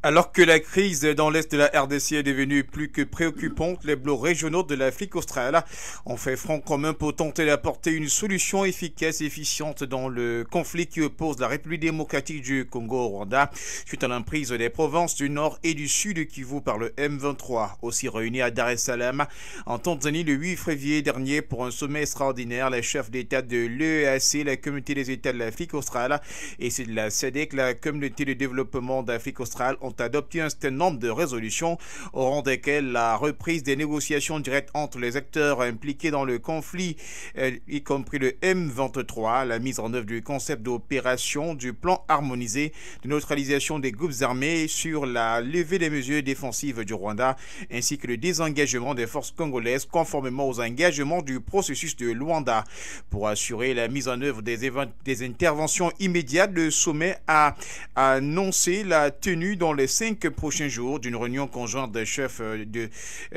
Alors que la crise dans l'est de la RDC est devenue plus que préoccupante, les blocs régionaux de l'Afrique australe ont fait front commun pour tenter d'apporter une solution efficace et efficiente dans le conflit qui oppose la République démocratique du Congo au Rwanda, suite à l'emprise des provinces du Nord et du Sud Kivu par le M23. Aussi réunis à Dar es Salaam, en Tanzanie, le 8 février dernier pour un sommet extraordinaire, les chefs d'État de l'EAC, la Communauté des États de l'Afrique australe, et c'est de la SADC, la Communauté de développement d'Afrique australe, ont adopté un certain nombre de résolutions au rang desquelles la reprise des négociations directes entre les acteurs impliqués dans le conflit, y compris le M23, la mise en œuvre du concept d'opération, du plan harmonisé de neutralisation des groupes armés sur la levée des mesures défensives du Rwanda, ainsi que le désengagement des forces congolaises conformément aux engagements du processus de Luanda. Pour assurer la mise en œuvre des interventions immédiates, le sommet a annoncé la tenue dans les 5 prochains jours d'une réunion conjointe des chefs de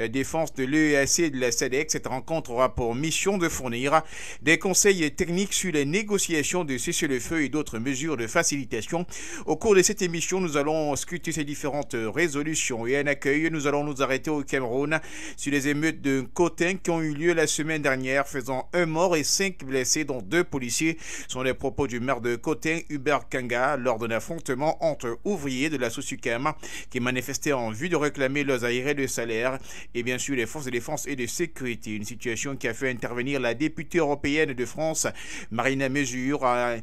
défense de l'EAC et de la SADC. Cette rencontre aura pour mission de fournir des conseils techniques sur les négociations de cessez-le-feu et d'autres mesures de facilitation. Au cours de cette émission, nous allons scruter ces différentes résolutions et un accueil. Nous allons nous arrêter au Cameroun sur les émeutes de Kotin qui ont eu lieu la semaine dernière, faisant 1 mort et 5 blessés, dont 2 policiers. Ce sont les propos du maire de Kotin, Hubert Kanga, lors d'un affrontement entre ouvriers de la Sosukem qui manifestaient en vue de réclamer leurs arriérés de salaire et bien sûr les forces de défense et de sécurité. Une situation qui a fait intervenir la députée européenne de France, Marina Mesure, à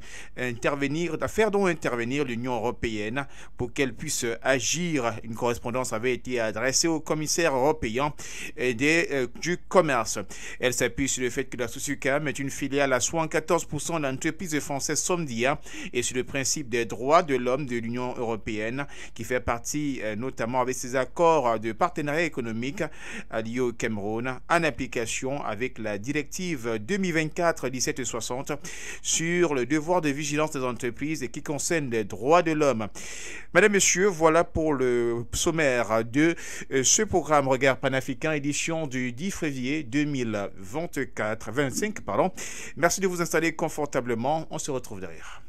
faire donc intervenir l'Union européenne pour qu'elle puisse agir. Une correspondance avait été adressée au commissaire européen du commerce. Elle s'appuie sur le fait que la Sosukem est une filiale à 74% de l'entreprise française Somdia et sur le principe des droits de l'homme de l'Union européenne qui fait partie notamment avec ses accords de partenariat économique liés au Cameroun en application avec la directive 2024-1760 sur le devoir de vigilance des entreprises et qui concerne les droits de l'homme. Mesdames, Messieurs, voilà pour le sommaire de ce programme Regard panafricain, édition du 10 février 2025. Merci de vous installer confortablement. On se retrouve derrière.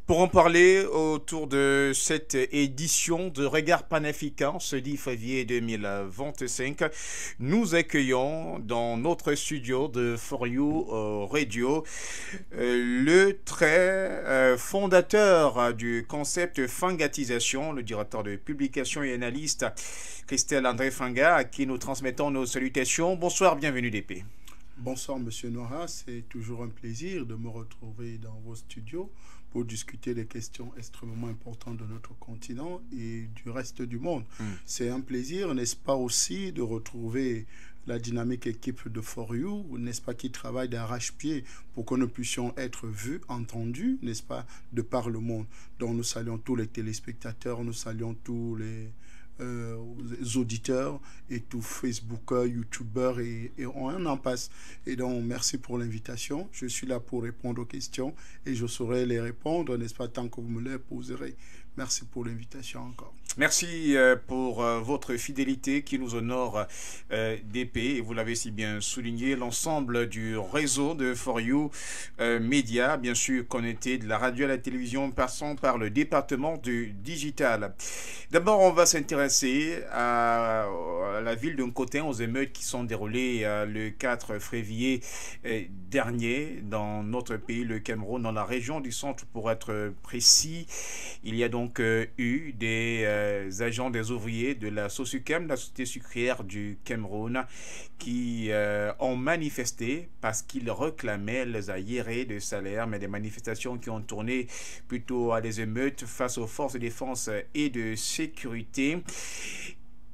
Pour en parler autour de cette édition de Regard panafricain, ce 10 février 2025, nous accueillons dans notre studio de For You Radio le très fondateur du concept Fangatisation, le directeur de publication et analyste Christelle André Fanga, à qui nous transmettons nos salutations. Bonsoir, bienvenue DP. Bonsoir Monsieur Noira, c'est toujours un plaisir de me retrouver dans vos studios pour discuter des questions extrêmement importantes de notre continent et du reste du monde. C'est un plaisir, n'est-ce pas, aussi de retrouver la dynamique équipe de For You, n'est-ce pas, qui travaille d'arrache-pied pour que nous puissions être vus, entendus, n'est-ce pas, de par le monde. Donc nous saluons tous les téléspectateurs, nous saluons tous les auditeurs et tous Facebookers, YouTubers et on en passe. Et donc merci pour l'invitation. Je suis là pour répondre aux questions et je saurai les répondre, n'est-ce pas, tant que vous me les poserez. Merci pour l'invitation encore. Merci pour votre fidélité qui nous honore DP. Et vous l'avez si bien souligné, l'ensemble du réseau de For You Média, bien sûr connecté de la radio à la télévision, passant par le département du digital. D'abord, on va s'intéresser à la ville de Nkotin, aux émeutes qui sont déroulées le 4 février dernier dans notre pays, le Cameroun, dans la région du centre pour être précis. Il y a donc eu des agents, des ouvriers de la Sosukem, la société sucrière du Cameroun, qui ont manifesté parce qu'ils réclamaient les arriérés de salaire, mais des manifestations qui ont tourné plutôt à des émeutes face aux forces de défense et de sécurité.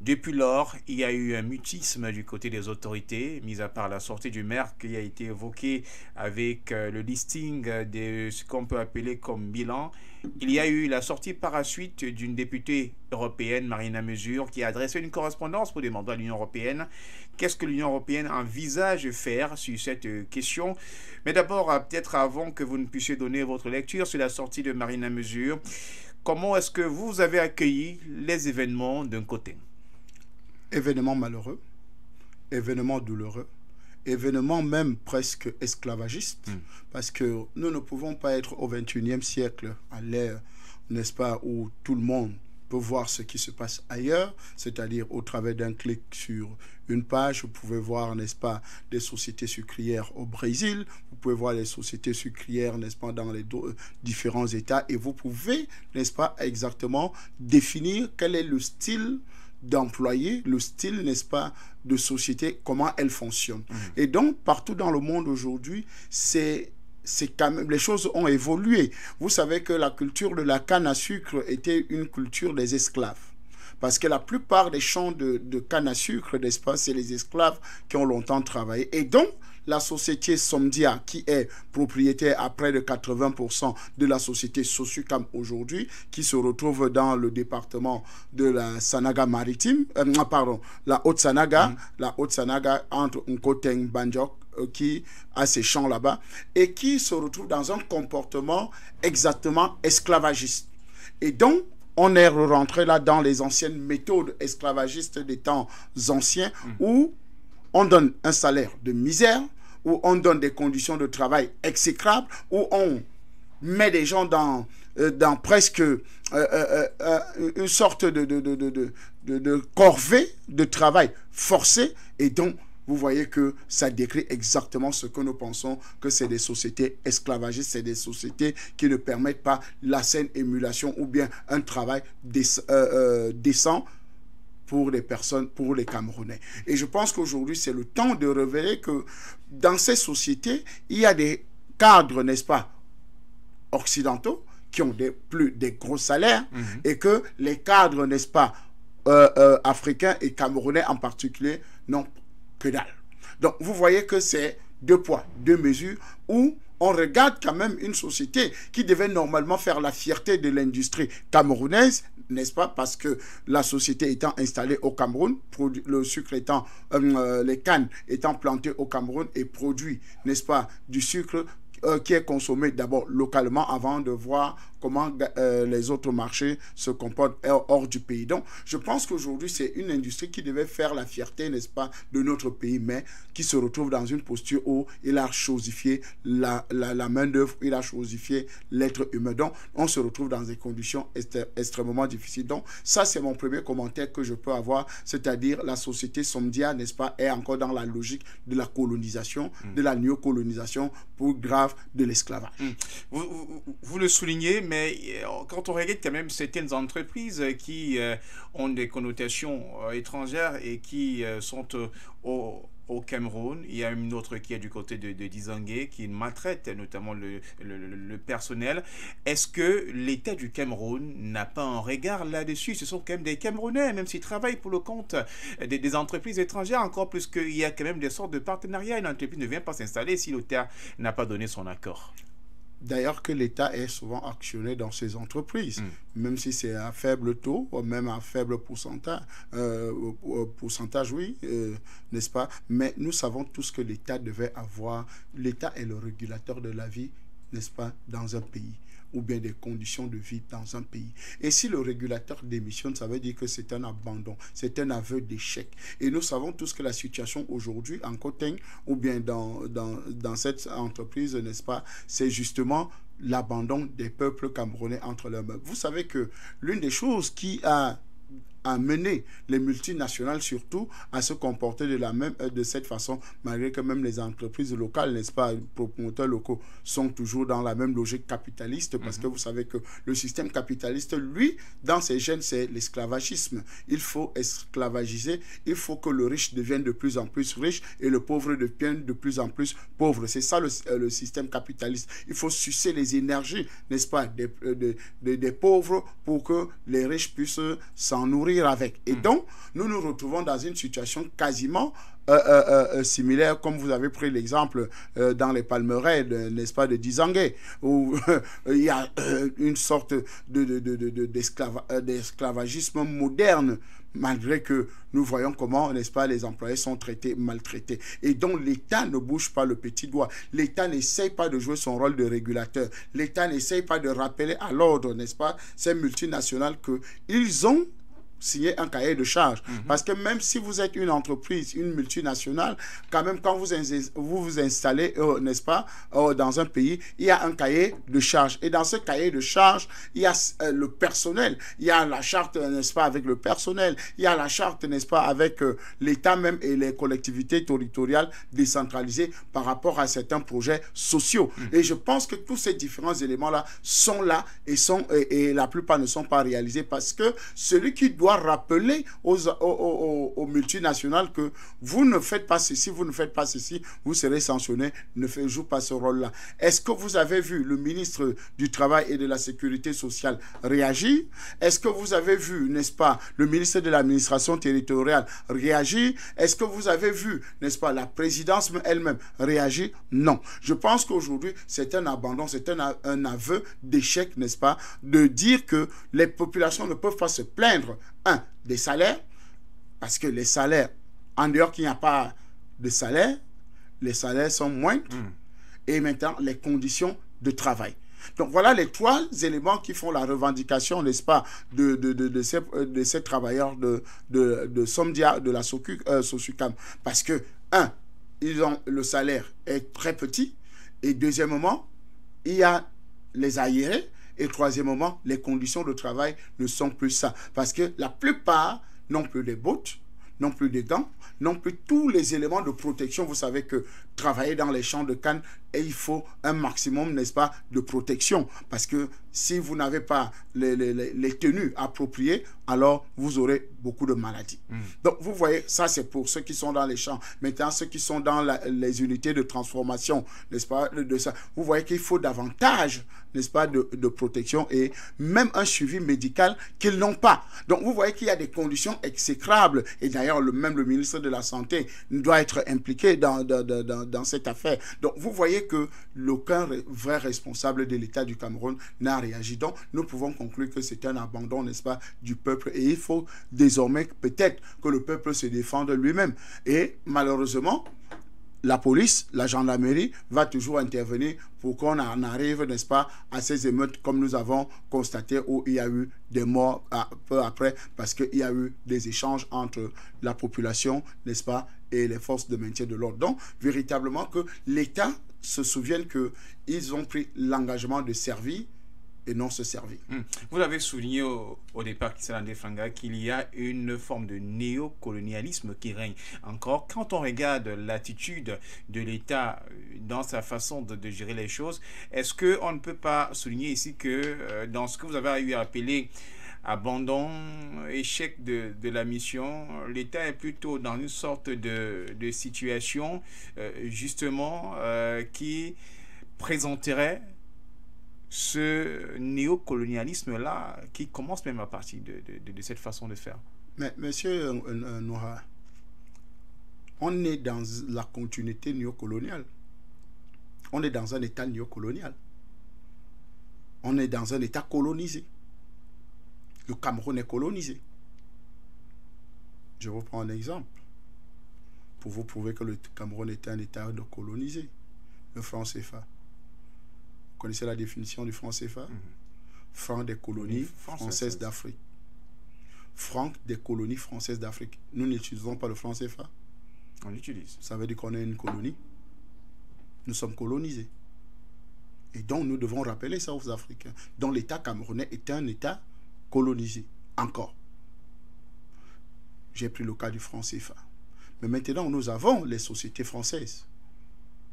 Depuis lors, il y a eu un mutisme du côté des autorités, mis à part la sortie du maire qui a été évoquée avec le listing de ce qu'on peut appeler comme bilan. Il y a eu la sortie par la suite d'une députée européenne, Marina Mesure, qui a adressé une correspondance pour demander à l'Union européenne qu'est-ce que l'Union européenne envisage faire sur cette question. Mais d'abord, peut-être avant que vous ne puissiez donner votre lecture sur la sortie de Marina Mesure, comment est-ce que vous avez accueilli les événements d'un côté? Événement malheureux, événement douloureux, événement même presque esclavagiste, parce que nous ne pouvons pas être au XXIe siècle, à l'ère, n'est-ce pas, où tout le monde peut voir ce qui se passe ailleurs, c'est-à-dire au travers d'un clic sur une page, vous pouvez voir, n'est-ce pas, des sociétés sucrières au Brésil, vous pouvez voir les sociétés sucrières, n'est-ce pas, dans les différents États, et vous pouvez, n'est-ce pas, exactement définir quel est le style d'employés, le style, n'est-ce pas, de société, comment elle fonctionne. Et donc, partout dans le monde aujourd'hui, c'est quand même, les choses ont évolué. Vous savez que la culture de la canne à sucre était une culture des esclaves. Parce que la plupart des champs de canne à sucre, n'est-ce pas, c'est les esclaves qui ont longtemps travaillé. Et donc, la société Somdia, qui est propriétaire à près de 80% de la société Sosucam aujourd'hui, qui se retrouve dans le département de la Sanaga maritime, la Haute-Sanaga, la Haute-Sanaga entre Nkoteng, Banjok, qui a ses champs là-bas, et qui se retrouve dans un comportement exactement esclavagiste. Et donc, on est rentré là dans les anciennes méthodes esclavagistes des temps anciens, où on donne un salaire de misère, où on donne des conditions de travail exécrables, où on met des gens dans presque une sorte de corvée de travail forcé. Et donc, vous voyez que ça décrit exactement ce que nous pensons que c'est des sociétés esclavagistes, c'est des sociétés qui ne permettent pas la saine émulation ou bien un travail décent pour les personnes, pour les Camerounais. Et je pense qu'aujourd'hui, c'est le temps de révéler que dans ces sociétés, il y a des cadres, n'est-ce pas, occidentaux, qui ont des gros salaires, et que les cadres, n'est-ce pas, africains et camerounais en particulier, n'ont que dalle. Donc, vous voyez que c'est deux poids, deux mesures, où on regarde quand même une société qui devait normalement faire la fierté de l'industrie camerounaise, n'est-ce pas, parce que la société étant installée au Cameroun, le sucre étant, les cannes étant plantées au Cameroun et produit, n'est-ce pas, du sucre qui est consommé d'abord localement avant de voir comment les autres marchés se comportent hors du pays. Donc, je pense qu'aujourd'hui, c'est une industrie qui devait faire la fierté, n'est-ce pas, de notre pays, mais qui se retrouve dans une posture où il a chosifié la main-d'œuvre, il a chosifié l'être humain. Donc, on se retrouve dans des conditions extrêmement difficiles. Donc, ça, c'est mon premier commentaire que je peux avoir, c'est-à-dire la société Somdia, n'est-ce pas, est encore dans la logique de la colonisation, de la néocolonisation, pour grave de l'esclavage. Vous le soulignez, mais quand on regarde quand même certaines entreprises qui ont des connotations étrangères et qui sont au Cameroun, il y a une autre qui est du côté de Dizangué, qui maltraite notamment le personnel. Est-ce que l'État du Cameroun n'a pas un regard là-dessus? Ce sont quand même des Camerounais, même s'ils travaillent pour le compte des entreprises étrangères, encore plus qu'il y a quand même des sortes de partenariats. Une entreprise ne vient pas s'installer si l'État n'a pas donné son accord. D'ailleurs que l'État est souvent actionné dans ces entreprises, même si c'est à faible taux, ou même à faible pourcentage, oui, n'est-ce pas? Mais nous savons tous que l'État devait avoir, l'État est le régulateur de la vie, n'est-ce pas, dans un pays, ou bien des conditions de vie dans un pays. Et si le régulateur démissionne, ça veut dire que c'est un abandon, c'est un aveu d'échec. Et nous savons tous que la situation aujourd'hui en Koteng, ou bien dans cette entreprise, n'est-ce pas, c'est justement l'abandon des peuples camerounais entre leurs mains. Vous savez que l'une des choses qui a amené les multinationales surtout à se comporter de cette façon, malgré que même les entreprises locales, n'est-ce pas, les promoteurs locaux sont toujours dans la même logique capitaliste, parce que vous savez que le système capitaliste, lui, dans ses gènes, c'est l'esclavagisme. Il faut esclavagiser, il faut que le riche devienne de plus en plus riche et le pauvre devienne de plus en plus pauvre. C'est ça le système capitaliste. Il faut sucer les énergies, n'est-ce pas, des pauvres pour que les riches puissent s'en nourrir avec. Et donc, nous nous retrouvons dans une situation quasiment similaire, comme vous avez pris l'exemple dans les palmeraies, n'est-ce pas, de Dizangué, où il y a une sorte d'esclavagisme moderne, malgré que nous voyons comment, n'est-ce pas, les employés sont traités, maltraités. Et donc, l'État ne bouge pas le petit doigt. L'État n'essaye pas de jouer son rôle de régulateur. L'État n'essaye pas de rappeler à l'ordre, n'est-ce pas, ces multinationales qu'ils ont signer un cahier de charge. Parce que même si vous êtes une entreprise, une multinationale, quand même, quand vous vous installez, n'est-ce pas, dans un pays, il y a un cahier de charge. Et dans ce cahier de charge, il y a le personnel. Il y a la charte, n'est-ce pas, avec le personnel. Il y a la charte, n'est-ce pas, avec l'État même et les collectivités territoriales décentralisées par rapport à certains projets sociaux. Et je pense que tous ces différents éléments-là sont là et la plupart ne sont pas réalisés parce que celui qui doit rappeler aux multinationales que vous ne faites pas ceci, vous ne faites pas ceci, vous serez sanctionné, ne joue pas ce rôle-là. Est-ce que vous avez vu le ministre du Travail et de la Sécurité sociale réagir? Est-ce que vous avez vu, n'est-ce pas, le ministre de l'administration territoriale réagir? Est-ce que vous avez vu, n'est-ce pas, la présidence elle-même réagir? Non. Je pense qu'aujourd'hui, c'est un abandon, c'est un aveu d'échec, n'est-ce pas, de dire que les populations ne peuvent pas se plaindre, des salaires, parce que les salaires, en dehors qu'il n'y a pas de salaire, les salaires sont moindres, et maintenant, les conditions de travail. Donc, voilà les trois éléments qui font la revendication, n'est-ce pas, de ces travailleurs de Somdia, de la Sosucam. Parce que, le salaire est très petit, et deuxièmement, il y a les aérés, et troisièmement, les conditions de travail ne sont plus ça. Parce que la plupart n'ont plus de bottes, n'ont plus de gants, n'ont plus tous les éléments de protection. Vous savez que travailler dans les champs de canne, et il faut un maximum, n'est-ce pas, de protection. Parce que si vous n'avez pas les tenues appropriées, alors vous aurez beaucoup de maladies. Donc, vous voyez, ça c'est pour ceux qui sont dans les champs. Maintenant, ceux qui sont dans les unités de transformation, n'est-ce pas, vous voyez qu'il faut davantage, n'est-ce pas, de protection et même un suivi médical qu'ils n'ont pas. Donc, vous voyez qu'il y a des conditions exécrables. Et d'ailleurs, même le ministre de la Santé doit être impliqué dans cette affaire. Donc, vous voyez que aucun vrai responsable de l'État du Cameroun n'a réagi. Donc, nous pouvons conclure que c'est un abandon, n'est-ce pas, du peuple. Et il faut désormais peut-être que le peuple se défende lui-même. Et malheureusement, la police, la gendarmerie va toujours intervenir pour qu'on en arrive, n'est-ce pas, à ces émeutes comme nous avons constaté où il y a eu des morts peu après parce qu'il y a eu des échanges entre la population, n'est-ce pas, et les forces de maintien de l'ordre. Donc, véritablement que l'État se souvienne qu'ils ont pris l'engagement de servir et non se servir. Vous l'avez souligné au départ, Kissalandé Franga, qu'il y a une forme de néocolonialisme qui règne encore. Quand on regarde l'attitude de l'État dans sa façon de gérer les choses, est-ce qu'on ne peut pas souligner ici que dans ce que vous avez eu à appeler abandon, échec de la mission, l'État est plutôt dans une sorte de situation justement qui présenterait ce néocolonialisme-là qui commence même à partir de cette façon de faire. Mais monsieur Noura, on est dans la continuité néocoloniale. On est dans un État néocolonial. On est dans un État colonisé. Le Cameroun est colonisé. Je vous prends un exemple pour vous prouver que le Cameroun est un État colonisé. Le franc CFA. Vous connaissez la définition du franc CFA? Franc des colonies françaises d'Afrique. Franc des colonies françaises d'Afrique. Nous n'utilisons pas le franc CFA. On l'utilise. Ça veut dire qu'on est une colonie. Nous sommes colonisés. Et donc, nous devons rappeler ça aux Africains. Donc, l'État camerounais est un État colonisé. Encore. J'ai pris le cas du franc CFA. Mais maintenant, nous avons les sociétés françaises.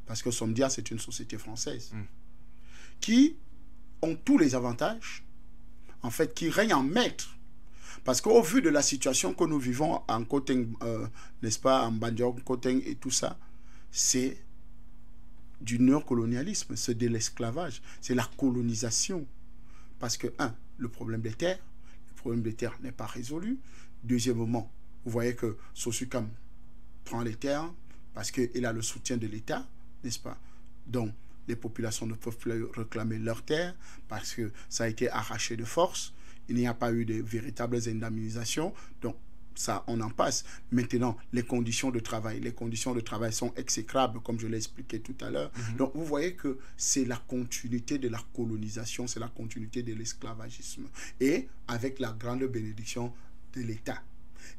Parce que Somdia, c'est une société française. Qui ont tous les avantages, en fait, qui règnent en maître. Parce qu'au vu de la situation que nous vivons en Koteng, n'est-ce pas, en Bandiaok, Koteng et tout ça, c'est du néocolonialisme, c'est de l'esclavage, c'est la colonisation. Parce que, le problème des terres n'est pas résolu. Deuxièmement, vous voyez que Sosucam prend les terres parce qu'il a le soutien de l'État, n'est-ce pas? Donc, les populations ne peuvent plus réclamer leurs terres parce que ça a été arraché de force. Il n'y a pas eu de véritables indemnisations. Donc, ça, on en passe. Maintenant, les conditions de travail sont exécrables, comme je l'ai expliqué tout à l'heure. Donc, vous voyez que c'est la continuité de la colonisation, c'est la continuité de l'esclavagisme. Et avec la grande bénédiction de l'État.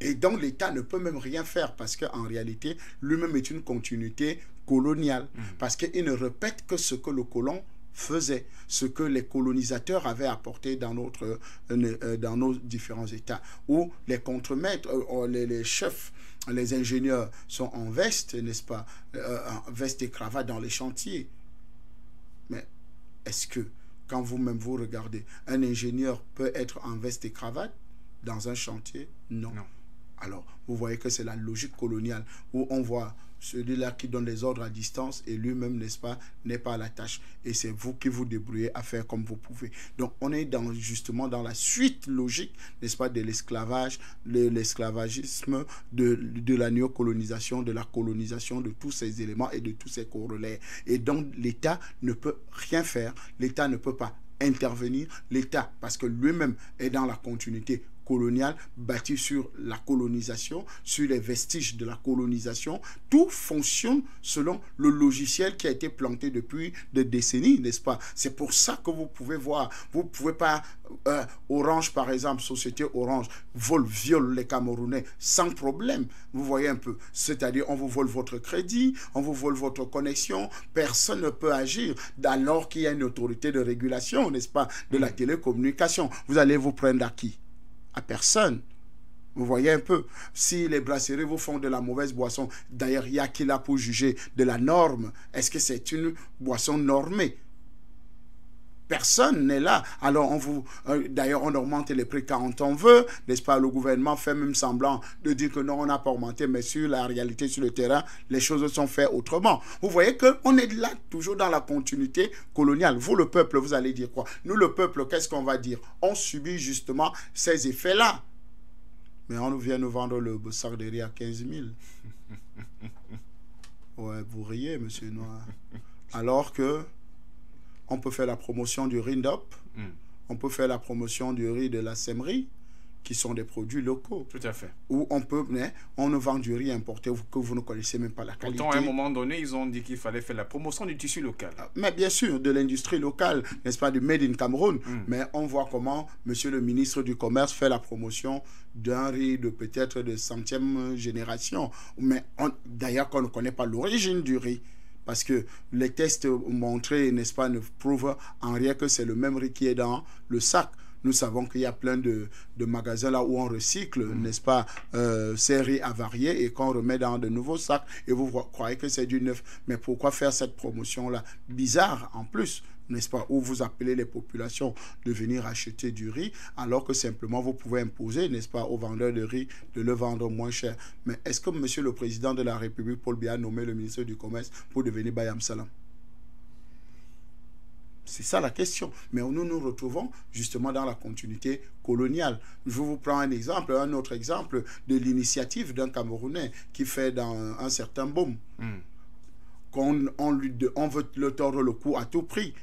Et donc l'État ne peut même rien faire parce qu'en réalité, lui-même est une continuité coloniale. Parce qu'il ne répète que ce que le colon faisait, ce que les colonisateurs avaient apporté dans nos différents États, où les contremaîtres, les chefs, les ingénieurs sont en veste, n'est-ce pas, en veste et cravate dans les chantiers. Mais est-ce que, quand vous-même vous regardez, un ingénieur peut être en veste et cravate dans un chantier? Non. Non. Alors, vous voyez que c'est la logique coloniale où on voit celui-là qui donne les ordres à distance et lui-même, n'est-ce pas, n'est pas à la tâche. Et c'est vous qui vous débrouillez à faire comme vous pouvez. Donc, on est justement dans la suite logique, n'est-ce pas, de l'esclavage, de l'esclavagisme, de la néocolonisation, de la colonisation, de tous ces éléments et de tous ces corollaires. Et donc, l'État ne peut rien faire. L'État ne peut pas intervenir. L'État, parce que lui-même est dans la continuité coloniale, bâti sur la colonisation, sur les vestiges de la colonisation. Tout fonctionne selon le logiciel qui a été planté depuis des décennies, n'est-ce pas? C'est pour ça que vous pouvez voir, vous ne pouvez pas, Orange par exemple, Société Orange, viole les Camerounais sans problème. Vous voyez un peu, c'est-à-dire on vous vole votre crédit, on vous vole votre connexion, personne ne peut agir alors qu'il y a une autorité de régulation, n'est-ce pas, de la télécommunication. Vous allez vous prendre à qui? À personne. Vous voyez un peu, si les brasseries vous font de la mauvaise boisson, d'ailleurs, il y a qui là pour juger de la norme? Est-ce que c'est une boisson normée? Personne n'est là. Alors, d'ailleurs, on augmente les prix quand on veut, n'est-ce pas? Le gouvernement fait même semblant de dire que non, on n'a pas augmenté, mais sur la réalité, sur le terrain, les choses sont faites autrement. Vous voyez qu'on est là, toujours dans la continuité coloniale. Vous, le peuple, vous allez dire quoi? Nous, le peuple, qu'est-ce qu'on va dire? On subit justement ces effets-là. Mais on vient nous vendre le sac de riz à 15 000. Ouais, vous riez, monsieur Noir. Alors que on peut faire la promotion du Rindop, on peut faire la promotion du riz de la Sèmerie, qui sont des produits locaux. Tout à fait. Ou on nous vend du riz importé que vous ne connaissez même pas la qualité. Pourtant, à un moment donné, ils ont dit qu'il fallait faire la promotion du tissu local. Mais bien sûr, de l'industrie locale, n'est-ce pas, du Made in Cameroun. Mais on voit comment monsieur le ministre du Commerce fait la promotion d'un riz de peut-être de 100e génération. Mais d'ailleurs, qu'on ne connaît pas l'origine du riz. Parce que les tests montrés, n'est-ce pas, ne prouvent en rien que c'est le même riz qui est dans le sac. Nous savons qu'il y a plein de magasins là où on recycle, n'est-ce pas, ces riz avariés et qu'on remet dans de nouveaux sacs. Et vous croyez que c'est du neuf. Mais pourquoi faire cette promotion-là? Bizarre en plus, n'est-ce pas, où vous appelez les populations de venir acheter du riz, alors que simplement vous pouvez imposer, n'est-ce pas, aux vendeurs de riz de le vendre moins cher. Mais est-ce que monsieur le président de la République, Paul Biya, a nommé le ministre du Commerce pour devenir Bayam Salam? C'est ça la question. Mais nous nous retrouvons justement dans la continuité coloniale. Je vous prends un autre exemple de l'initiative d'un Camerounais qui fait dans un certain baume. On veut le tordre le cou à tout prix.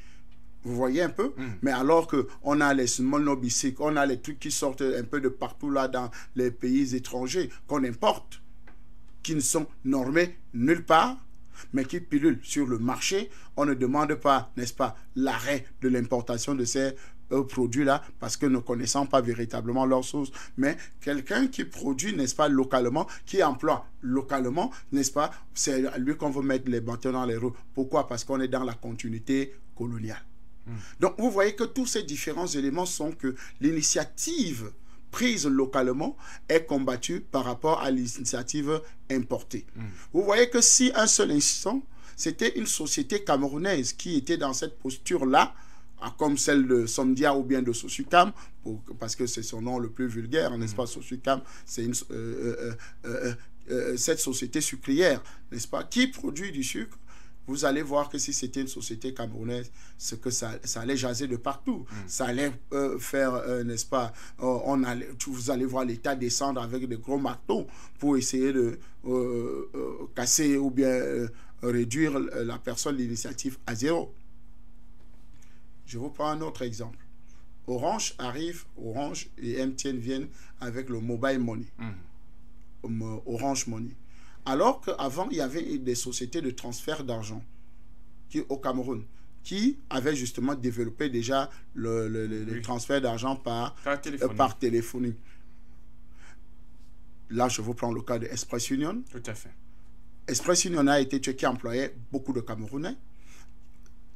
Vous voyez un peu? Mais alors qu'on a les monobicycles, on a les trucs qui sortent un peu de partout là dans les pays étrangers, qu'on importe, qui ne sont normés nulle part, mais qui pilulent sur le marché. On ne demande pas, n'est-ce pas, l'arrêt de l'importation de ces produits-là, parce que ne connaissant pas véritablement leur source. Mais quelqu'un qui produit, n'est-ce pas, localement, qui emploie localement, n'est-ce pas, c'est à lui qu'on veut mettre les bâtons dans les roues. Pourquoi? Parce qu'on est dans la continuité coloniale. Donc, vous voyez que tous ces différents éléments sont que l'initiative prise localement est combattue par rapport à l'initiative importée. Vous voyez que si un seul instant, c'était une société camerounaise qui était dans cette posture-là, comme celle de Somdia ou bien de Sosucam, parce que c'est son nom le plus vulgaire, n'est-ce pas, Sosucam, c'est cette société sucrière, n'est-ce pas, qui produit du sucre. Vous allez voir que si c'était une société camerounaise, c'est que ça allait jaser de partout. Ça allait faire, n'est-ce pas, vous allez voir l'État descendre avec de gros marteaux pour essayer de casser ou bien réduire la personne, l'initiative à zéro. Je vous prends un autre exemple. Orange et MTN viennent avec le mobile money. Orange Money. Alors qu'avant, il y avait des sociétés de transfert d'argent au Cameroun qui avaient justement développé déjà le transfert d'argent par téléphonie. Là, je vous prends le cas de Express Union. Tout à fait. Express Union a été tué, qui employait beaucoup de Camerounais.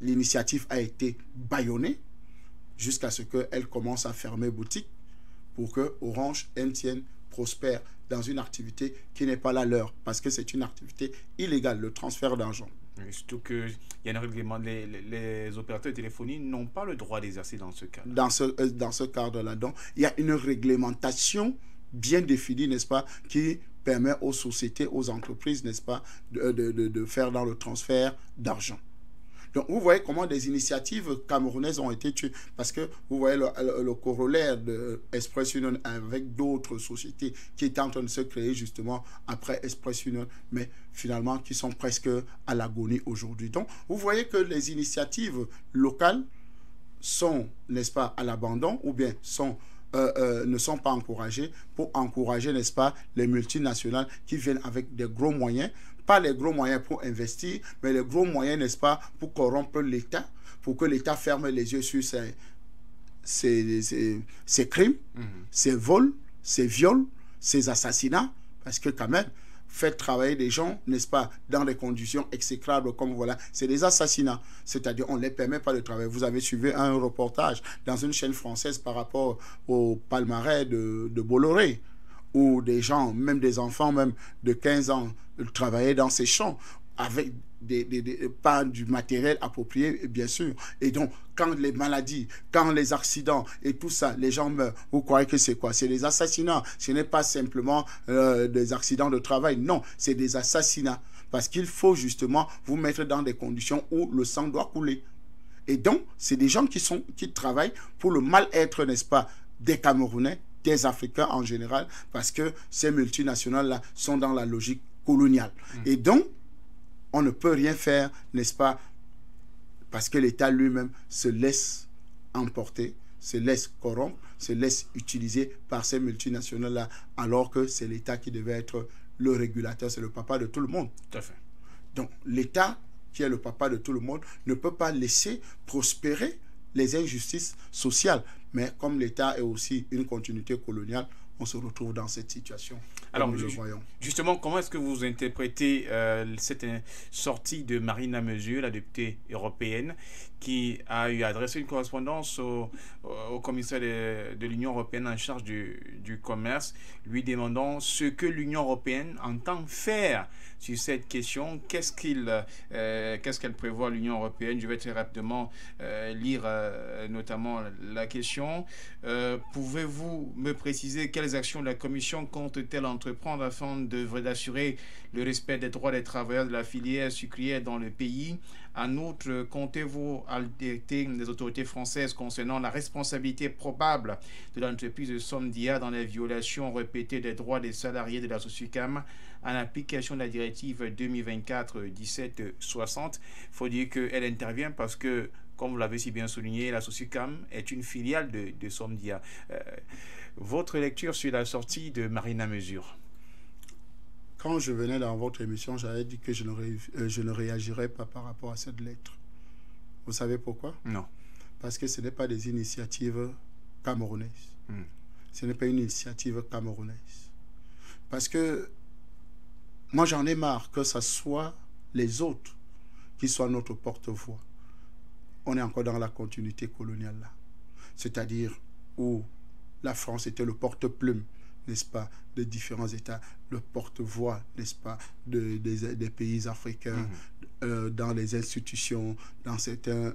L'initiative a été bâillonnée jusqu'à ce qu'elle commence à fermer boutique pour que Orange, MTN prospère dans une activité qui n'est pas la leur, parce que c'est une activité illégale, le transfert d'argent. Surtout qu'il y a un règlement, les opérateurs de téléphonie n'ont pas le droit d'exercer dans ce cadre. Dans ce cadre-là, donc, il y a une réglementation bien définie, n'est-ce pas, qui permet aux sociétés, aux entreprises, n'est-ce pas, de faire dans le transfert d'argent. Donc, vous voyez comment des initiatives camerounaises ont été tuées. Parce que vous voyez le corollaire de Express Union avec d'autres sociétés qui étaient en train de se créer justement après Express Union, mais finalement qui sont presque à l'agonie aujourd'hui. Donc, vous voyez que les initiatives locales sont, n'est-ce pas, à l'abandon ou bien ne sont pas encouragées pour encourager, n'est-ce pas, les multinationales qui viennent avec des gros moyens. Pas les gros moyens pour investir, mais les gros moyens, n'est-ce pas, pour corrompre l'État, pour que l'État ferme les yeux sur ces crimes, ces vols, ces viols, ces assassinats, parce que quand même, faire travailler des gens, n'est-ce pas, dans des conditions exécrables comme voilà, c'est des assassinats. C'est-à-dire, on ne les permet pas de travailler. Vous avez suivi un reportage dans une chaîne française par rapport au palmarès de Bolloré, où des gens, même des enfants même de 15 ans, travaillaient dans ces champs avec pas du matériel approprié, bien sûr. Et donc, quand les maladies, quand les accidents et tout ça, les gens meurent, vous croyez que c'est quoi? C'est des assassinats. Ce n'est pas simplement des accidents de travail. Non, c'est des assassinats. Parce qu'il faut justement vous mettre dans des conditions où le sang doit couler. Et donc, c'est des gens qui travaillent pour le mal-être, n'est-ce pas, des Camerounais, des Africains en général, parce que ces multinationales-là sont dans la logique coloniale. Et donc, on ne peut rien faire, n'est-ce pas, parce que l'État lui-même se laisse emporter, se laisse corrompre, se laisse utiliser par ces multinationales-là, alors que c'est l'État qui devait être le régulateur, c'est le papa de tout le monde. Tout à fait. Donc, l'État, qui est le papa de tout le monde, ne peut pas laisser prospérer les injustices sociales. Mais comme l'État est aussi une continuité coloniale, on se retrouve dans cette situation. Alors, nous le voyons. Justement, comment est-ce que vous interprétez cette sortie de Marine Lamezure, la députée européenne, qui a eu adressé une correspondance au commissaire de l'Union européenne en charge du commerce, lui demandant ce que l'Union européenne entend faire sur cette question. Qu'est-ce qu'elle prévoit, l'Union européenne? Je vais très rapidement lire notamment la question. Pouvez-vous me préciser quelles actions la Commission compte-t-elle entreprendre afin d'assurer le respect des droits des travailleurs de la filière sucrière dans le pays? En outre, comptez-vous alerter les autorités françaises concernant la responsabilité probable de l'entreprise de Somdia dans les violations répétées des droits des salariés de la SOSUCAM en application de la directive 2024-1760? Il faut dire qu'elle intervient parce que, comme vous l'avez si bien souligné, la SOSUCAM est une filiale de Somdia. Votre lecture sur la sortie de Marine Lamezure? Quand je venais dans votre émission, j'avais dit que je ne réagirais pas par rapport à cette lettre. Vous savez pourquoi? Non. Parce que ce n'est pas des initiatives camerounaises. Ce n'est pas une initiative camerounaise. Parce que moi, j'en ai marre que ce soit les autres qui soient notre porte-voix. On est encore dans la continuité coloniale là. C'est-à-dire où la France était le porte-plume, n'est-ce pas, des différents États, le porte-voix, n'est-ce pas, des pays africains, dans les institutions, dans certains...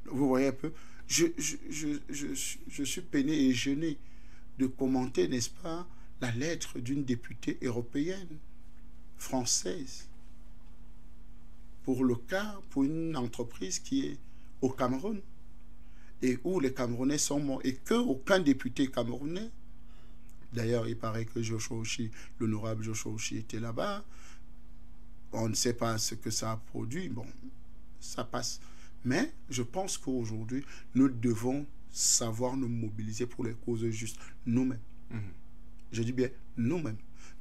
vous voyez un peu, je suis peiné et gêné de commenter, n'est-ce pas, la lettre d'une députée européenne, française, pour une entreprise qui est au Cameroun, et où les Camerounais sont morts, et qu'aucun député camerounais, d'ailleurs, il paraît que Joshua Oshie, l'honorable Joshua Oshie était là-bas. On ne sait pas ce que ça a produit. Bon, ça passe. Mais je pense qu'aujourd'hui, nous devons savoir nous mobiliser pour les causes justes, nous-mêmes. Je dis bien nous-mêmes.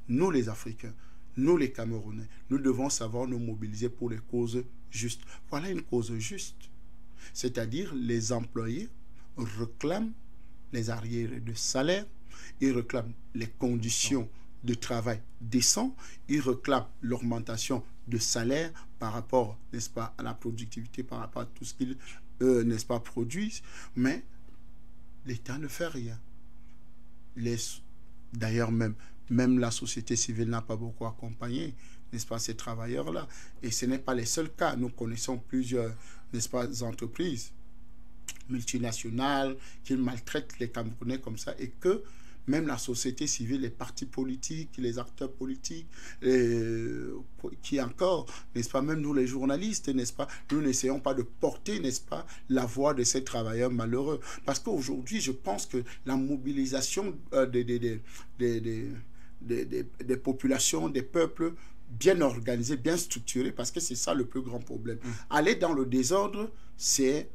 Nous, les Africains, nous, les Camerounais, nous devons savoir nous mobiliser pour les causes justes. Voilà une cause juste. C'est-à-dire, les employés réclament les arriérés de salaire, ils réclament les conditions de travail décents, ils réclament l'augmentation de salaire par rapport, n'est-ce pas, à la productivité, par rapport à tout ce qu'ils, n'est-ce pas, produisent, mais l'État ne fait rien. D'ailleurs, même la société civile n'a pas beaucoup accompagné, n'est-ce pas, ces travailleurs-là. Et ce n'est pas les seuls cas. Nous connaissons plusieurs, n'est-ce pas, entreprises multinationales qui maltraitent les Camerounais comme ça, et que même la société civile, les partis politiques, les acteurs politiques, qui encore, n'est-ce pas, même nous les journalistes, n'est-ce pas, nous n'essayons pas de porter, n'est-ce pas, la voix de ces travailleurs malheureux. Parce qu'aujourd'hui, je pense que la mobilisation des populations, des peuples bien organisés, bien structurés, parce que c'est ça le plus grand problème. Aller dans le désordre, c'est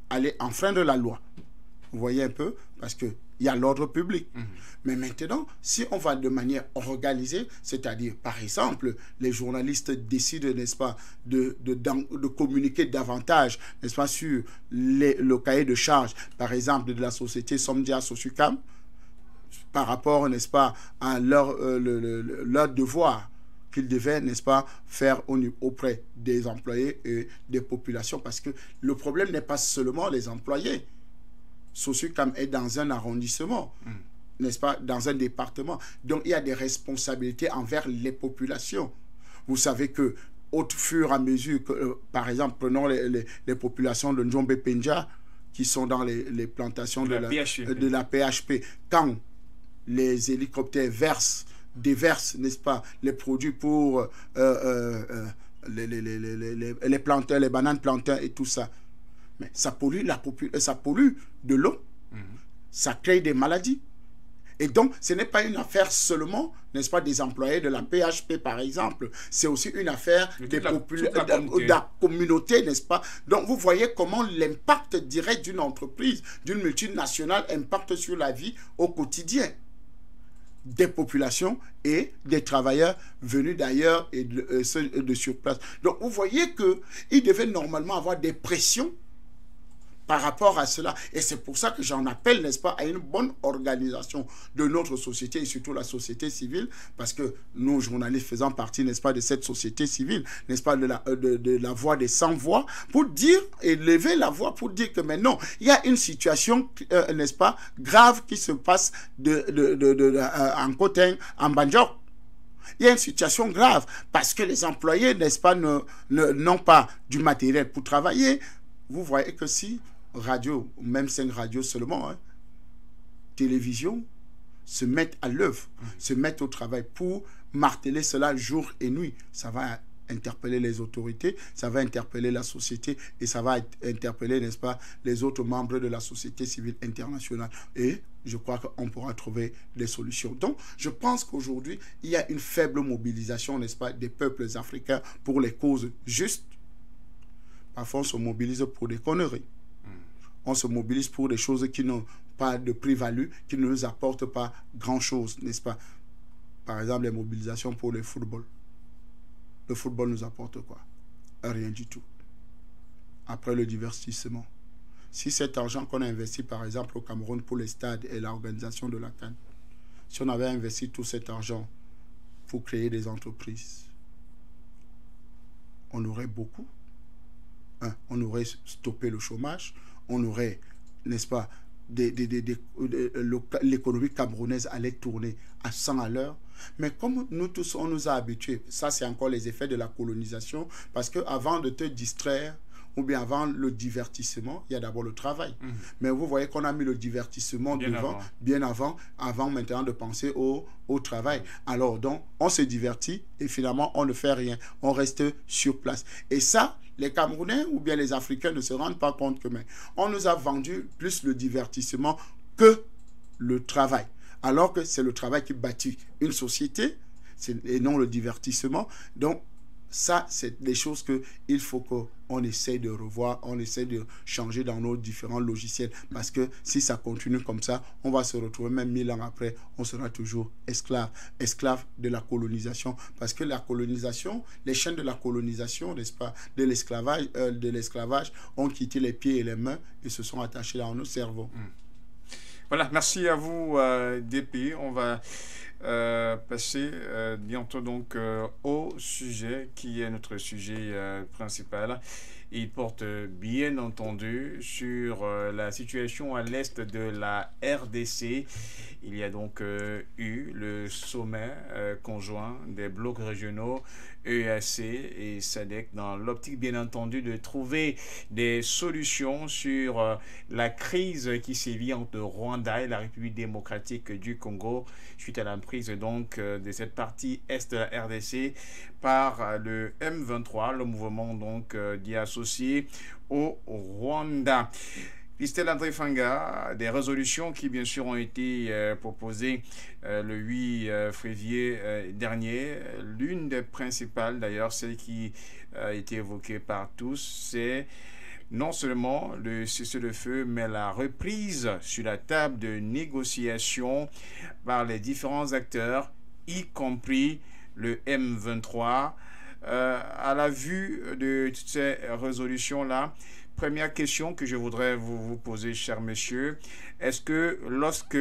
aller enfreindre la loi. Vous voyez un peu, parce que il y a l'ordre public. Mais maintenant, si on va de manière organisée, c'est-à-dire, par exemple, les journalistes décident, n'est-ce pas, de communiquer davantage, n'est-ce pas, sur le cahier de charge, par exemple, de la société Somdia Sosucam, par rapport, n'est-ce pas, à leur devoir qu'ils devaient, n'est-ce pas, faire auprès des employés et des populations. Parce que le problème n'est pas seulement les employés. Sosucam est dans un arrondissement, n'est-ce pas, dans un département. Donc, il y a des responsabilités envers les populations. Vous savez que, au fur et à mesure que, par exemple, prenons les populations de Njombe Penja, qui sont dans les plantations de la PHP, quand les hélicoptères déversent, n'est-ce pas, les produits pour les plantains, les bananes plantains et tout ça, mais ça pollue ça pollue de l'eau, ça crée des maladies. Et donc, ce n'est pas une affaire seulement, n'est-ce pas, des employés de la PHP, par exemple. C'est aussi une affaire de la communauté, n'est-ce pas. Donc, vous voyez comment l'impact direct d'une entreprise, d'une multinationale, impacte sur la vie au quotidien des populations et des travailleurs venus d'ailleurs et de sur place. Donc, vous voyez qu'il devait normalement avoir des pressions par rapport à cela. Et c'est pour ça que j'en appelle, n'est-ce pas, à une bonne organisation de notre société et surtout la société civile, parce que nous, journalistes, faisons partie, n'est-ce pas, de cette société civile, n'est-ce pas, de la voix des sans-voix, pour dire et lever la voix pour dire que maintenant, il y a une situation, n'est-ce pas, grave qui se passe en Cotin, en Banjok. Il y a une situation grave parce que les employés, n'est-ce pas, n'ont pas du matériel pour travailler. Vous voyez que si radio, même 5 radios seulement, télévision, se mettent à l'œuvre, se mettent au travail pour marteler cela jour et nuit, ça va interpeller les autorités, ça va interpeller la société et ça va interpeller, n'est-ce pas, les autres membres de la société civile internationale. Et je crois qu'on pourra trouver des solutions. Donc, je pense qu'aujourd'hui, il y a une faible mobilisation, n'est-ce pas, des peuples africains pour les causes justes. Parfois, on se mobilise pour des conneries. On se mobilise pour des choses qui n'ont pas de plus-value, qui ne nous apportent pas grand-chose, n'est-ce pas? Par exemple, les mobilisations pour le football. Le football nous apporte quoi? Rien du tout. Après le divertissement. Si cet argent qu'on a investi, par exemple, au Cameroun pour les stades et l'organisation de la CAN, si on avait investi tout cet argent pour créer des entreprises, on aurait beaucoup. On aurait stoppé le chômage, on aurait, n'est-ce pas, l'économie camerounaise allait tourner à 100 à l'heure. Mais comme nous tous, on nous a habitués, ça c'est encore les effets de la colonisation, parce qu'avant de te distraire, ou bien avant le divertissement, il y a d'abord le travail. Mais vous voyez qu'on a mis le divertissement bien avant maintenant de penser au travail. Alors donc, on se divertit et finalement, on ne fait rien. On reste sur place. Et ça, les Camerounais ou bien les Africains ne se rendent pas compte que on nous a vendu plus le divertissement que le travail. Alors que c'est le travail qui bâtit une société et non le divertissement. Donc, ça, c'est des choses qu'il faut qu'on essaie de revoir, on essaie de changer dans nos différents logiciels. Parce que si ça continue comme ça, on va se retrouver même 1000 ans après, on sera toujours esclave de la colonisation. Parce que la colonisation, les chaînes de la colonisation, n'est-ce pas, de l'esclavage ont quitté les pieds et les mains et se sont attachés dans nos cerveaux. Voilà, merci à vous, DP. On va passer bientôt donc au sujet qui est notre sujet principal. Il porte bien entendu sur la situation à l'est de la RDC. Il y a donc eu le sommet conjoint des blocs régionaux EAC et SADC dans l'optique bien entendu de trouver des solutions sur la crise qui sévit entre Rwanda et la République démocratique du Congo suite à la prise donc de cette partie est de la RDC par le M23, le mouvement donc dit associé au Rwanda. Christelle André Fanga, des résolutions qui bien sûr ont été proposées le 8 février dernier. L'une des principales d'ailleurs, celle qui a été évoquée par tous, c'est non seulement le cessez-le-feu, mais la reprise sur la table de négociation par les différents acteurs, y compris le M23. À la vue de toutes ces résolutions-là, première question que je voudrais vous poser, cher monsieur, est-ce que lorsque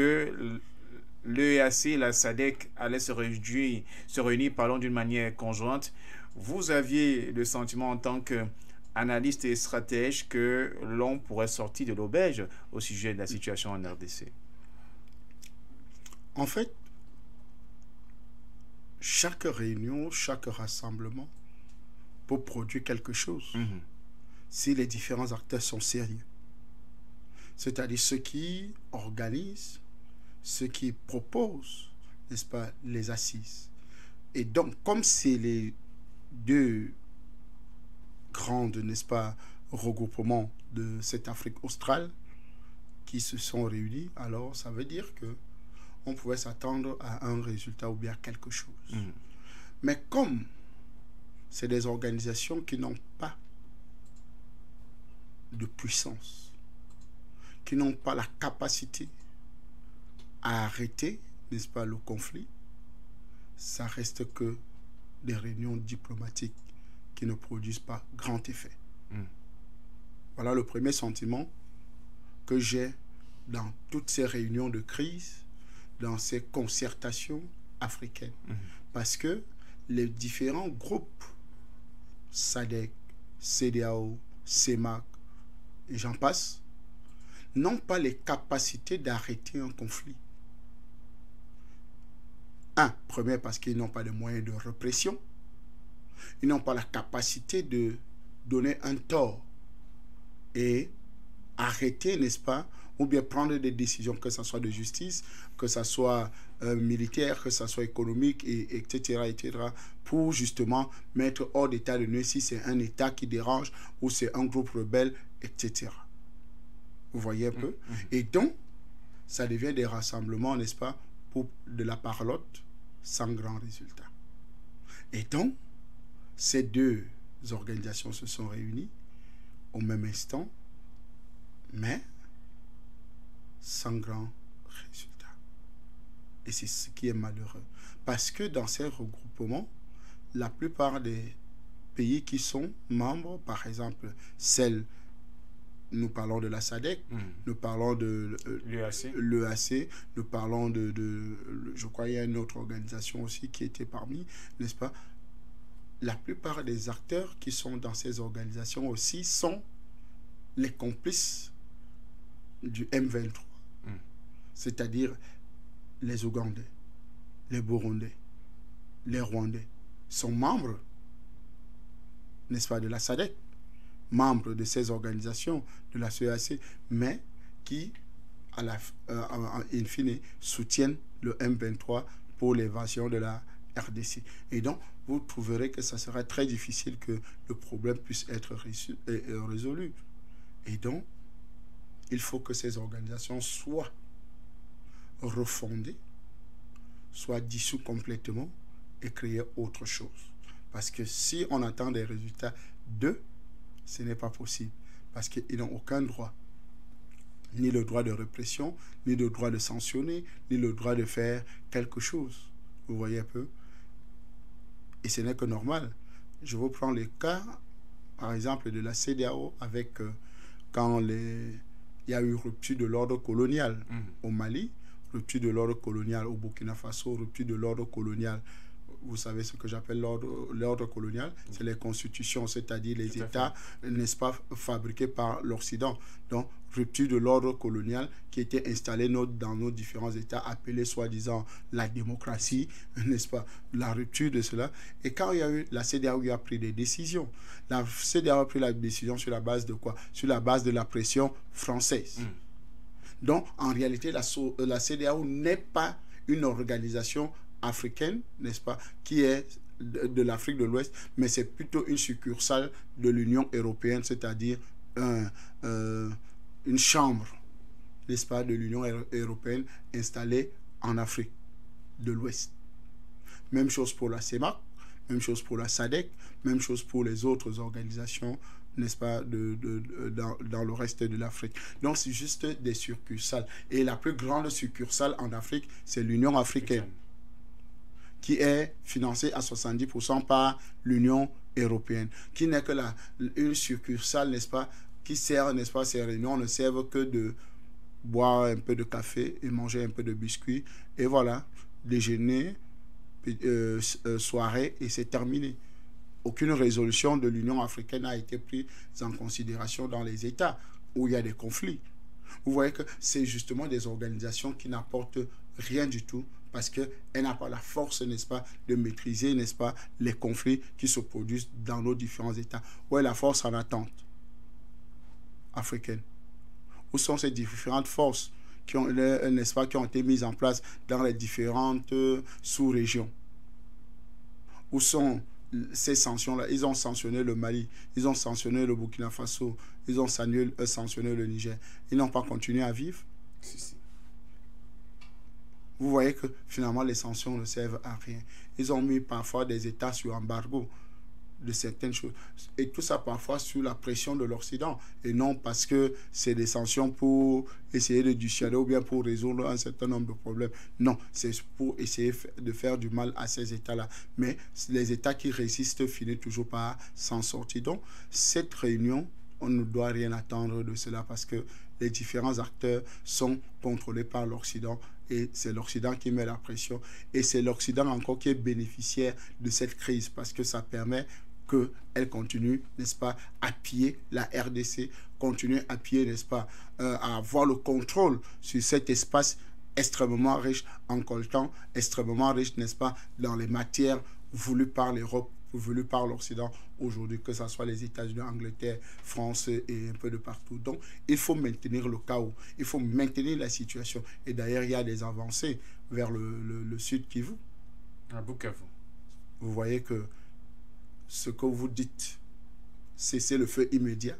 l'EAC et la SADC allaient se réunir parlons d'une manière conjointe, vous aviez le sentiment en tant qu'analyste et stratège que l'on pourrait sortir de l'auberge au sujet de la situation en RDC? En fait, chaque réunion, chaque rassemblement peut produire quelque chose si les différents acteurs sont sérieux. C'est-à-dire ceux qui organisent, ceux qui proposent, n'est-ce pas, les assises. Et donc, comme c'est les deux grandes, n'est-ce pas, regroupements de cette Afrique australe qui se sont réunis, alors ça veut dire que on pouvait s'attendre à un résultat ou bien quelque chose. Mais comme c'est des organisations qui n'ont pas de puissance, qui n'ont pas la capacité à arrêter, n'est-ce pas, le conflit, ça reste que des réunions diplomatiques qui ne produisent pas grand effet. Voilà le premier sentiment que j'ai dans toutes ces réunions de crise, dans ces concertations africaines. Parce que les différents groupes, SADC, CEDEAO, CEMAC, et j'en passe, n'ont pas les capacités d'arrêter un conflit. Premier, parce qu'ils n'ont pas de moyens de répression. Ils n'ont pas la capacité de donner un tort et arrêter, n'est-ce pas, ou bien prendre des décisions, que ce soit de justice, que ce soit militaire, que ce soit économique, etc., etc., pour justement mettre hors d'état de nuire si c'est un État qui dérange ou c'est un groupe rebelle, etc. Vous voyez un peu? Et donc, ça devient des rassemblements, n'est-ce pas, pour de la parlotte sans grand résultat. Et donc, ces deux organisations se sont réunies au même instant, mais sans grand résultat. Et c'est ce qui est malheureux. Parce que dans ces regroupements, la plupart des pays qui sont membres, par exemple, nous parlons de la SADC, nous parlons de l'EAC, nous parlons je crois qu'il y a une autre organisation aussi qui était parmi, n'est-ce pas? La plupart des acteurs qui sont dans ces organisations aussi sont les complices du M23. C'est-à-dire les Ougandais, les Burundais, les Rwandais sont membres, n'est-ce pas, de la SADC, membres de ces organisations de la CEAC, mais qui, in fine, soutiennent le M23 pour l'évasion de la RDC. Et donc, vous trouverez que ça sera très difficile que le problème puisse être résolu. Et donc, il faut que ces organisations soient refondées, soient dissoues complètement et créer autre chose. Parce que si on attend des résultats d'eux, ce n'est pas possible. Parce qu'ils n'ont aucun droit. Ni le droit de répression, ni le droit de sanctionner, ni le droit de faire quelque chose. Vous voyez un peu? Et ce n'est que normal. Je vous prends le cas, par exemple, de la CEDEAO avec quand il y a eu rupture de l'ordre colonial au Mali, rupture de l'ordre colonial au Burkina Faso, rupture de l'ordre colonial. Vous savez ce que j'appelle l'ordre colonial, c'est les constitutions, c'est-à-dire les États, n'est-ce pas, fabriqués par l'Occident. Donc, rupture de l'ordre colonial qui était installé dans nos différents États, appelés soi-disant la démocratie, n'est-ce pas, la rupture de cela. Et quand il y a eu, la CEDEAO a pris des décisions. La CEDEAO a pris la décision sur la base de quoi? Sur la base de la pression française. Donc, en réalité, la CEDEAO n'est pas une organisation africaine, n'est-ce pas, qui est de l'Afrique de l'Ouest, mais c'est plutôt une succursale de l'Union européenne, c'est-à-dire une chambre, n'est-ce pas, de l'Union européenne installée en Afrique de l'Ouest. Même chose pour la CEMAC, même chose pour la SADC, même chose pour les autres organisations, n'est-ce pas, dans le reste de l'Afrique. Donc, c'est juste des succursales. Et la plus grande succursale en Afrique, c'est l'Union africaine, qui est financée à 70% par l'Union européenne, qui n'est que une succursale, n'est-ce pas, qui sert, n'est-ce pas, ces réunions ne servent que de boire un peu de café et manger un peu de biscuits, et voilà, déjeuner, soirée, et c'est terminé. Aucune résolution de l'Union africaine n'a été prise en considération dans les États où il y a des conflits. Vous voyez que c'est justement des organisations qui n'apportent rien du tout, parce qu'elle n'a pas la force, n'est-ce pas, de maîtriser, n'est-ce pas, les conflits qui se produisent dans nos différents États. Où est la force en attente africaine? Où sont ces différentes forces qui ont, n'est-ce pas, qui ont été mises en place dans les différentes sous-régions? Où sont ces sanctions-là? Ils ont sanctionné le Mali, ils ont sanctionné le Burkina Faso, ils ont sanctionné le Niger. Ils n'ont pas continué à vivre? Si. Vous voyez que finalement les sanctions ne servent à rien. Ils ont mis parfois des États sur embargo de certaines choses. Et tout ça parfois sous la pression de l'Occident. Et non parce que c'est des sanctions pour essayer de dissuader ou bien pour résoudre un certain nombre de problèmes. Non, c'est pour essayer de faire du mal à ces États-là. Mais les États qui résistent finissent toujours par s'en sortir. Donc, cette réunion, on ne doit rien attendre de cela parce que les différents acteurs sont contrôlés par l'Occident et c'est l'Occident qui met la pression et c'est l'Occident encore qui est bénéficiaire de cette crise parce que ça permet qu'elle continue, n'est-ce pas, à piller la RDC, continue à piller, n'est-ce pas, à avoir le contrôle sur cet espace extrêmement riche en coltan, extrêmement riche, n'est-ce pas, dans les matières voulues par l'Europe, voulues par l'Occident aujourd'hui, que ce soit les États-Unis, Angleterre, France et un peu de partout. Donc, il faut maintenir le chaos, il faut maintenir la situation. Et d'ailleurs, il y a des avancées vers le sud Kivu. À Bukavu. Vous voyez que ce que vous dites, cesser le feu immédiat,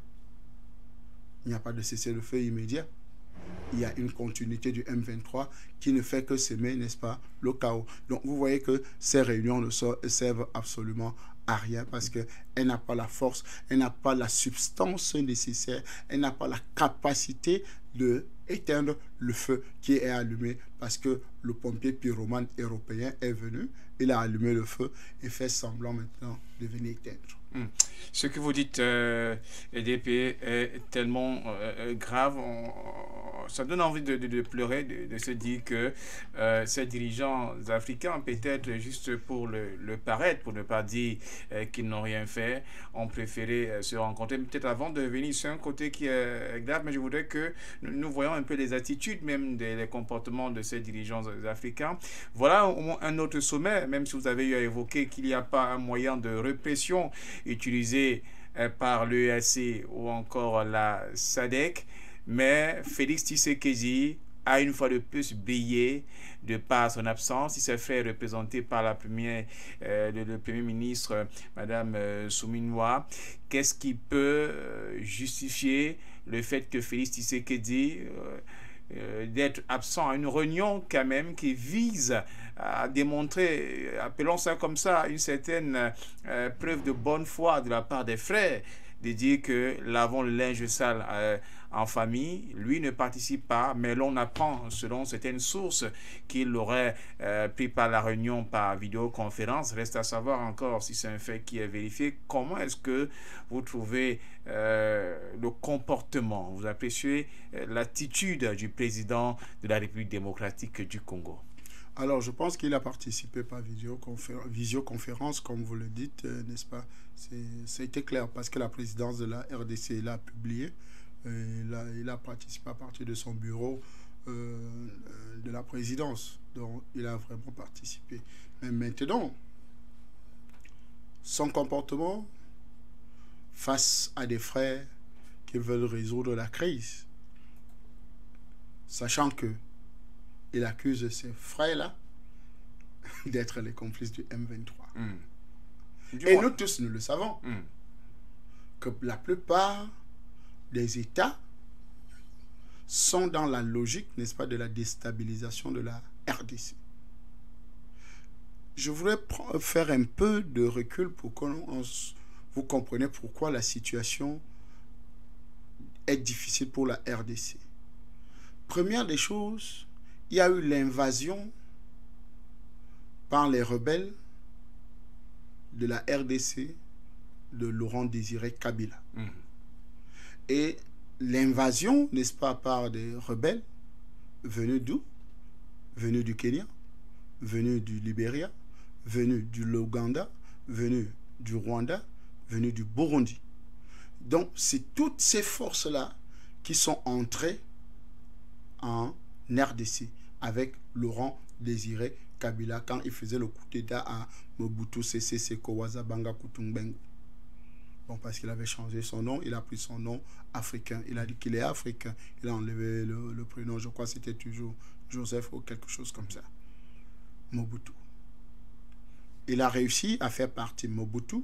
il n'y a pas de cesser le feu immédiat. Il y a une continuité du M23 qui ne fait que semer, n'est-ce pas, le chaos. Donc, vous voyez que ces réunions ne servent absolument à rien parce qu'elle n'a pas la force, elle n'a pas la substance nécessaire, elle n'a pas la capacité de éteindre le feu qui est allumé parce que le pompier pyromane européen est venu, il a allumé le feu et fait semblant maintenant de venir éteindre. Ce que vous dites, EDP, est tellement grave, ça donne envie de pleurer, de se dire que ces dirigeants africains, peut-être juste pour le paraître, pour ne pas dire qu'ils n'ont rien fait, ont préféré se rencontrer. Peut-être avant de venir sur un côté qui est grave, mais je voudrais que nous voyons un peu les attitudes, même les comportements de ces dirigeants africains. Voilà au moins un autre sommet, même si vous avez eu à évoquer qu'il n'y a pas un moyen de répression utilisé par l'EAC ou encore la SADC, mais Félix Tshisekedi a une fois de plus brillé de par son absence. Il s'est fait représenter par le Premier ministre, Madame Souminwa. Qu'est-ce qui peut justifier le fait que Félix Tshisekedi d'être absent à une réunion quand même qui vise à démontrer, appelons ça comme ça, une certaine preuve de bonne foi de la part des frères de dire que lavons le linge sale en famille, lui ne participe pas, mais l'on apprend selon certaines sources qu'il aurait pris par la réunion par vidéoconférence. Reste à savoir encore si c'est un fait qui est vérifié. Comment est-ce que vous trouvez le comportement, vous appréciez l'attitude du président de la République démocratique du Congo? Alors, je pense qu'il a participé par visioconférence, comme vous le dites, n'est-ce pas? C'était clair parce que la présidence de la RDC l'a publié. Il a participé à partir de son bureau de la présidence. Donc, il a vraiment participé. Mais maintenant, son comportement face à des frères qui veulent résoudre la crise, sachant que il accuse ces frères-là d'être les complices du M23. Et nous tous, nous le savons, que la plupart des États sont dans la logique, n'est-ce pas, de la déstabilisation de la RDC. Je voudrais faire un peu de recul pour que vous compreniez pourquoi la situation est difficile pour la RDC. Première des choses, il y a eu l'invasion par les rebelles de la RDC de Laurent Désiré Kabila. Et l'invasion, n'est-ce pas, par des rebelles venus d'où? Venus du Kenya, venus du Libéria, venus du Ouganda, venus du Rwanda, venus du Burundi. Donc, c'est toutes ces forces-là qui sont entrées en RDC avec Laurent Désiré Kabila quand il faisait le coup d'État à Mobutu Sese Seko Wazabanga Kutumbengu. Bon, parce qu'il avait changé son nom, il a pris son nom africain. Il a dit qu'il est africain. Il a enlevé le prénom, je crois que c'était toujours Joseph ou quelque chose comme ça. Mobutu. Il a réussi à faire partie Mobutu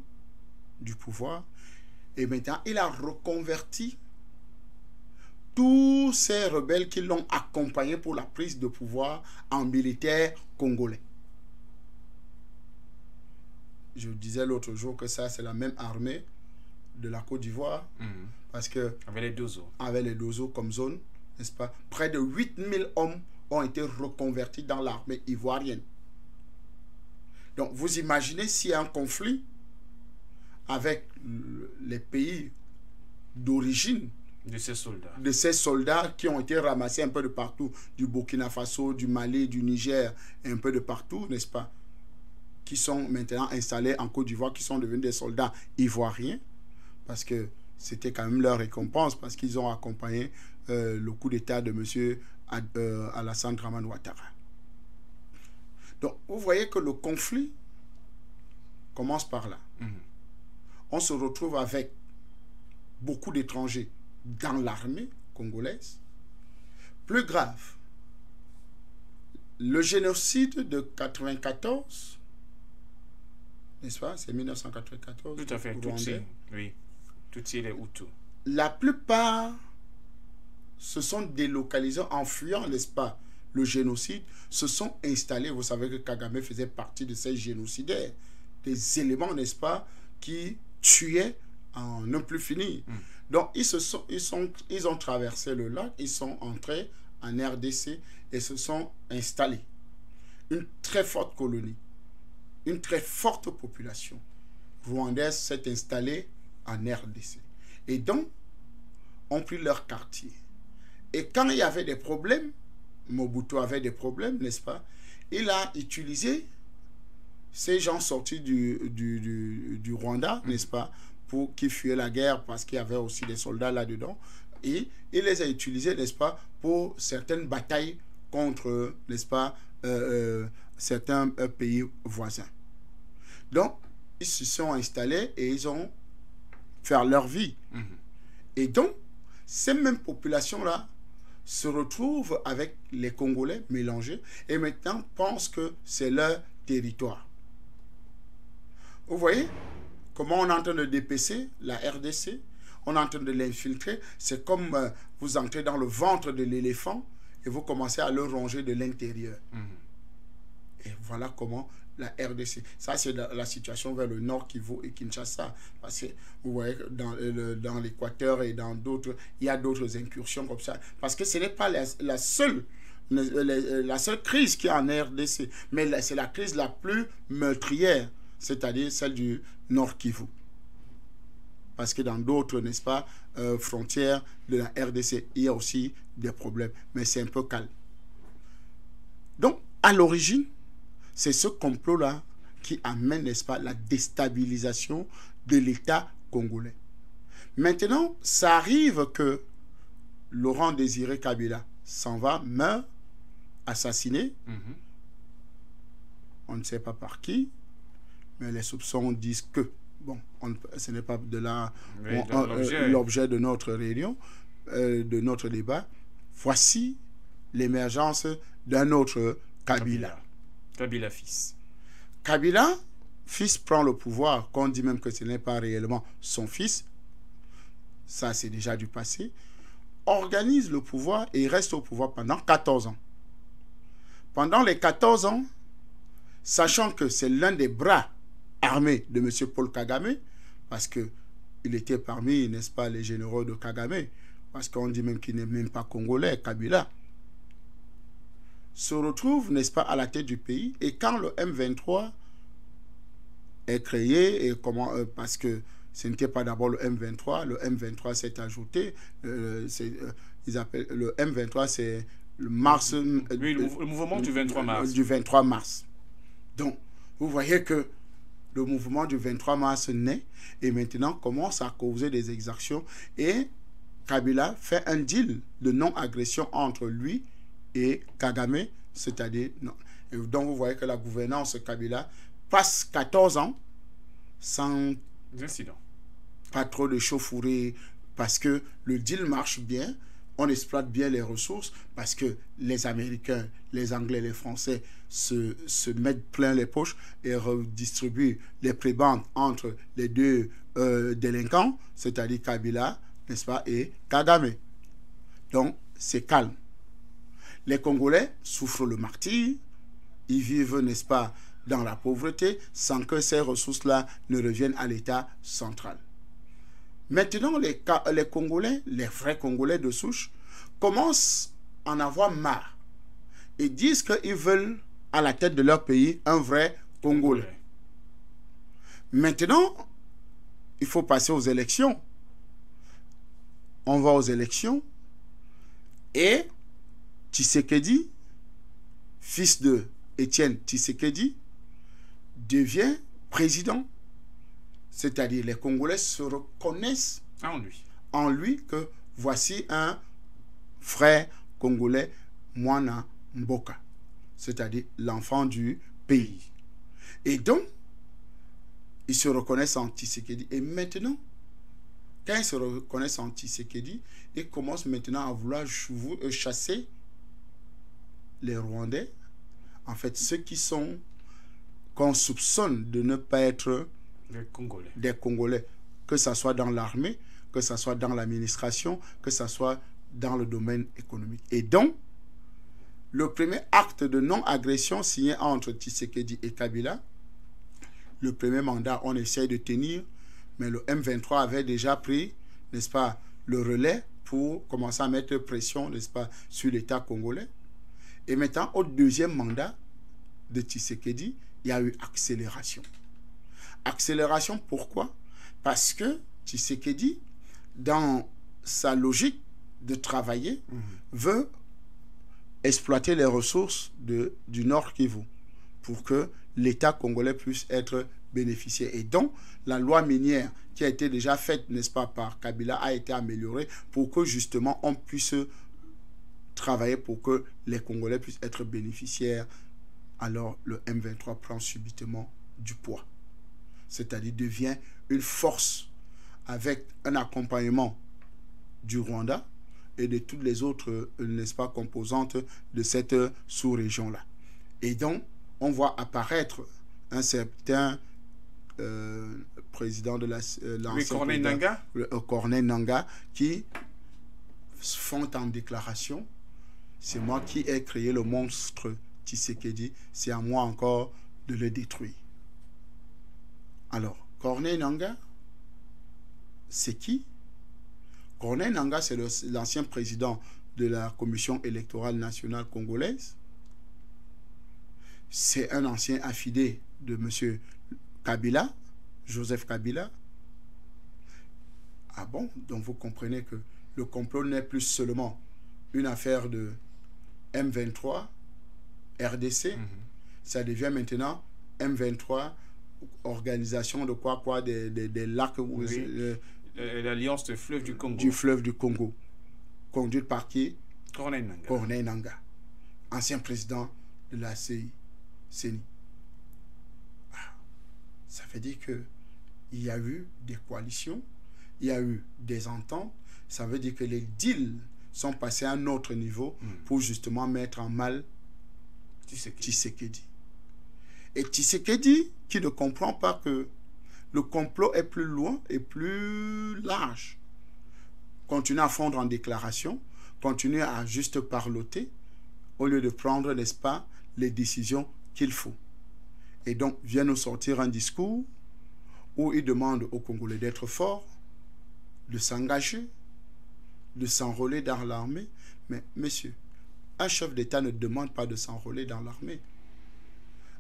du pouvoir. Et maintenant, il a reconverti tous ces rebelles qui l'ont accompagné pour la prise de pouvoir en militaires congolais. Je disais l'autre jour que ça, c'est la même armée de la Côte d'Ivoire. Parce que avec les Dozo comme zone, n'est-ce pas? Près de 8000 hommes ont été reconvertis dans l'armée ivoirienne. Donc, vous imaginez s'il y a un conflit avec les pays d'origine de ces soldats qui ont été ramassés un peu de partout, du Burkina Faso, du Mali, du Niger, un peu de partout, n'est-ce pas, qui sont maintenant installés en Côte d'Ivoire, qui sont devenus des soldats ivoiriens, parce que c'était quand même leur récompense, parce qu'ils ont accompagné le coup d'État de M. Alassane Dramane Ouattara. Donc, vous voyez que le conflit commence par là. On se retrouve avec beaucoup d'étrangers dans l'armée congolaise. Plus grave, le génocide de 94, n'est-ce pas? C'est 1994. Tout à fait, oui. Tutsi les Hutus. La plupart se sont délocalisés en fuyant, n'est-ce pas, le génocide, se sont installés. Vous savez que Kagame faisait partie de ces génocidaires, des éléments, n'est-ce pas, qui tuaient en ne plus finir. Donc, ils ont traversé le lac, ils sont entrés en RDC et se sont installés. Une très forte colonie, une très forte population rwandaise s'est installée en RDC. Et donc, ont pris leur quartier. Et quand il y avait des problèmes, Mobutu avait des problèmes, n'est-ce pas? Il a utilisé ces gens sortis du Rwanda, n'est-ce pas, pour qui fuyaient la guerre parce qu'il y avait aussi des soldats là-dedans. Et il les a utilisés, n'est-ce pas, pour certaines batailles contre, n'est-ce pas, certains pays voisins. Donc, ils se sont installés et ils ont fait leur vie. Et donc, ces mêmes populations-là se retrouvent avec les Congolais mélangés et maintenant pensent que c'est leur territoire. Vous voyez comment on est en train de dépecer la RDC, on est en train de l'infiltrer. C'est comme vous entrez dans le ventre de l'éléphant et vous commencez à le ronger de l'intérieur. Et voilà comment la RDC. Ça, c'est la situation vers le nord Kivu et Kinshasa. Parce que vous voyez, dans l'Équateur et dans d'autres, il y a d'autres incursions comme ça. Parce que ce n'est pas la seule crise qui est en RDC, mais c'est la crise la plus meurtrière, c'est-à-dire celle du nord Kivu. Parce que dans d'autres, n'est-ce pas, frontières de la RDC, il y a aussi des problèmes. Mais c'est un peu calme. Donc, à l'origine, c'est ce complot-là qui amène, n'est-ce pas, la déstabilisation de l'État congolais. Maintenant, ça arrive que Laurent Désiré Kabila s'en va, meurt, assassiné. On ne sait pas par qui, mais les soupçons disent que, bon, ce n'est pas de là l'objet de notre réunion, de notre débat. Voici l'émergence d'un autre Kabila. Kabila fils. Kabila fils prend le pouvoir, qu'on dit même que ce n'est pas réellement son fils. Ça, c'est déjà du passé. Organise le pouvoir et reste au pouvoir pendant 14 ans. Pendant les 14 ans, sachant que c'est l'un des bras armés de M. Paul Kagame, parce qu'il était parmi, n'est-ce pas, les généraux de Kagame, parce qu'on dit même qu'il n'est même pas congolais, Kabila, se retrouve, n'est-ce pas, à la tête du pays. Et quand le M23 est créé, et parce que ce n'était pas d'abord le M23 s'est ajouté, ils appellent, le M23, c'est le mars... Oui, le mouvement du 23 mars. Du 23 mars. Donc, vous voyez que le mouvement du 23 mars naît et maintenant commence à causer des exactions. Et Kabila fait un deal de non-agression entre lui et Kagame, c'est-à-dire... Donc, vous voyez que la gouvernance Kabila passe 14 ans sans... incidents. Pas trop de chauffourée, parce que le deal marche bien, on exploite bien les ressources, parce que les Américains, les Anglais, les Français se mettent plein les poches et redistribuent les prébendes entre les deux délinquants, c'est-à-dire Kabila, n'est-ce pas, et Kagame. Donc, c'est calme. Les Congolais souffrent le martyre, ils vivent, n'est-ce pas, dans la pauvreté, sans que ces ressources-là ne reviennent à l'État central. Maintenant, les Congolais, les vrais Congolais de souche, commencent à en avoir marre et disent qu'ils veulent à la tête de leur pays un vrai Congolais. Maintenant, il faut passer aux élections. On va aux élections et Tshisekedi, fils de Étienne Tshisekedi, devient président. C'est-à-dire les Congolais se reconnaissent en lui que voici un frère congolais, Mwana Mboka, c'est-à-dire l'enfant du pays. Et donc, ils se reconnaissent en Tshisekedi. Et maintenant, quand ils se reconnaissent en Tshisekedi, ils commencent maintenant à vouloir chasser les Rwandais, en fait ceux qu'on soupçonne de ne pas être des Congolais, que ce soit dans l'armée, que ce soit dans l'administration, que ce soit dans le domaine économique. Et donc, le premier acte de non-agression signé entre Tshisekedi et Kabila, le premier mandat, on essaye de tenir, mais le M23 avait déjà pris, n'est-ce pas, le relais pour commencer à mettre pression, n'est-ce pas, sur l'État congolais. Et maintenant, au deuxième mandat de Tshisekedi, il y a eu accélération. Accélération, pourquoi? Parce que Tshisekedi, dans sa logique de travailler, veut exploiter les ressources du Nord Kivu pour que l'État congolais puisse être bénéficiaire. Et donc, la loi minière qui a été déjà faite, n'est-ce pas, par Kabila, a été améliorée pour que justement on puisse travailler pour que les Congolais puissent être bénéficiaires. Alors, le M23 prend subitement du poids. C'est-à-dire devient une force avec un accompagnement du Rwanda et de toutes les autres, n'est-ce pas, composantes de cette sous-région-là. Et donc, on voit apparaître un certain président de l'ancien Corneille Nangaa, Corneille Nangaa, qui font en déclaration: « C'est moi qui ai créé le monstre Tshisekedi, c'est à moi encore de de le détruire. Alors, Corneille Nangaa, c'est qui? Corneille Nangaa, c'est l'ancien président de la Commission électorale nationale congolaise. C'est un ancien affidé de M. Kabila, Joseph Kabila. Ah bon? Donc vous comprenez que le complot n'est plus seulement une affaire de M23, RDC. Ça devient maintenant M23, organisation de quoi des lacs. Oui. L'alliance du fleuve du Congo. Du fleuve du Congo. Conduite par qui? Corneille Nangaa. Corneille Nangaa, ancien président de la CENI. Ça veut dire qu'il y a eu des coalitions, il y a eu des ententes. Ça veut dire que les deals sont passés à un autre niveau pour justement mettre en mal Tshisekedi. Et Tshisekedi, qui ne comprend pas que le complot est plus loin et plus large, continue à fondre en déclaration, continue à juste parloter, au lieu de prendre, n'est-ce pas, les décisions qu'il faut. Et donc, vient nous sortir un discours où il demande aux Congolais d'être forts, de s'engager, de s'enrôler dans l'armée. Mais, monsieur, un chef d'État ne demande pas de s'enrôler dans l'armée.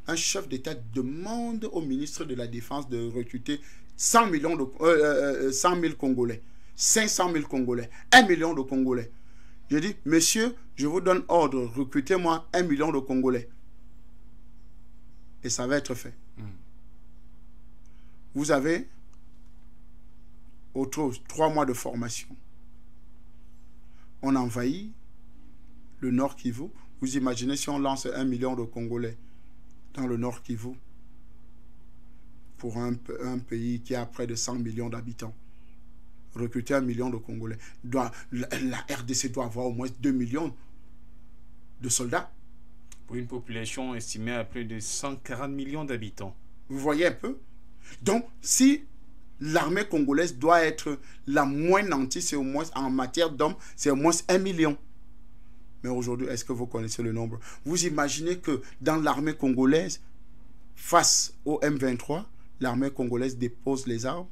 Un chef d'État demande au ministre de la Défense de recruter 100 000 Congolais, 500 000 Congolais, 1 million de Congolais. Je dis, monsieur, je vous donne ordre, recrutez-moi 1 million de Congolais. Et ça va être fait. Vous avez autour de 3 mois de formation. On envahit le Nord Kivu. Vous imaginez si on lance 1 million de Congolais dans le Nord Kivu pour un pays qui a près de 100 millions d'habitants. Recruter 1 million de Congolais. La RDC doit avoir au moins 2 millions de soldats. Pour une population estimée à plus de 140 millions d'habitants. Vous voyez un peu? Donc, si l'armée congolaise doit être la moins nantie, c'est au moins, en matière d'hommes, c'est au moins 1 million. Mais aujourd'hui, est-ce que vous connaissez le nombre? Vous imaginez que dans l'armée congolaise, face au M23, l'armée congolaise dépose les armes?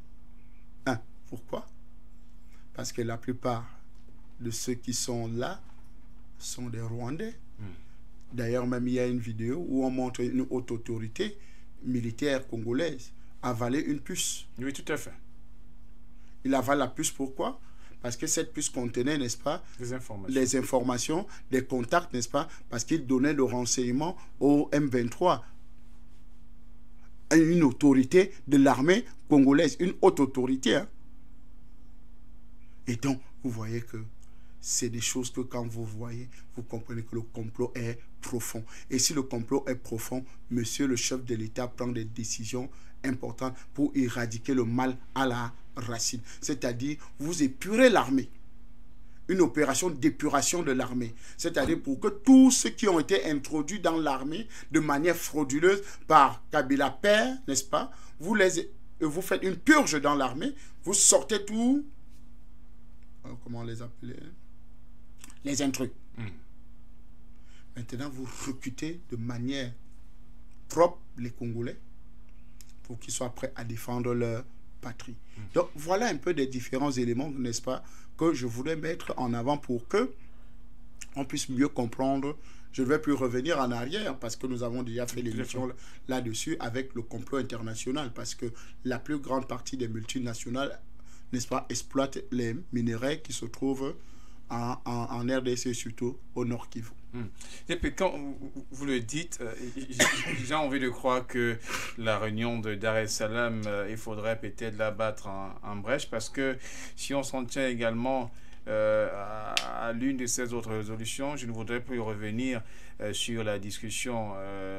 Pourquoi? Parce que la plupart de ceux qui sont là sont des Rwandais. D'ailleurs, même il y a une vidéo où on montre une haute autorité militaire congolaise avaler une puce. Oui, tout à fait. Il avale la puce, pourquoi? Parce que cette puce contenait, n'est-ce pas, les informations, des contacts, n'est-ce pas, parce qu'il donnait le renseignement au M23. Une autorité de l'armée congolaise, une haute autorité. Hein. Et donc, vous voyez que c'est des choses que quand vous voyez, vous comprenez que le complot est profond. Et si le complot est profond, monsieur le chef de l'État prend des décisions importantes pour éradiquer le mal à la racine. C'est-à-dire, vous épurez l'armée. Une opération d'épuration de l'armée. C'est-à-dire pour que tous ceux qui ont été introduits dans l'armée de manière frauduleuse par Kabila père, n'est-ce pas, vous faites une purge dans l'armée, vous sortez tout, comment les appeler, les intrus. Maintenant, vous recrutez de manière propre les Congolais pour qu'ils soient prêts à défendre leur patrie. Donc, voilà un peu des différents éléments, n'est-ce pas, que je voulais mettre en avant pour que on puisse mieux comprendre. Je ne vais plus revenir en arrière parce que nous avons déjà fait l'émission là-dessus avec le complot international, parce que la plus grande partie des multinationales, n'est-ce pas, exploitent les minerais qui se trouvent en RDC, surtout au Nord Kivu. Et puis quand vous le dites, j'ai envie de croire que la réunion de Dar es Salaam, il faudrait peut-être la battre en brèche, parce que si on s'en tient également à l'une de ces autres résolutions, je ne voudrais plus revenir sur la discussion,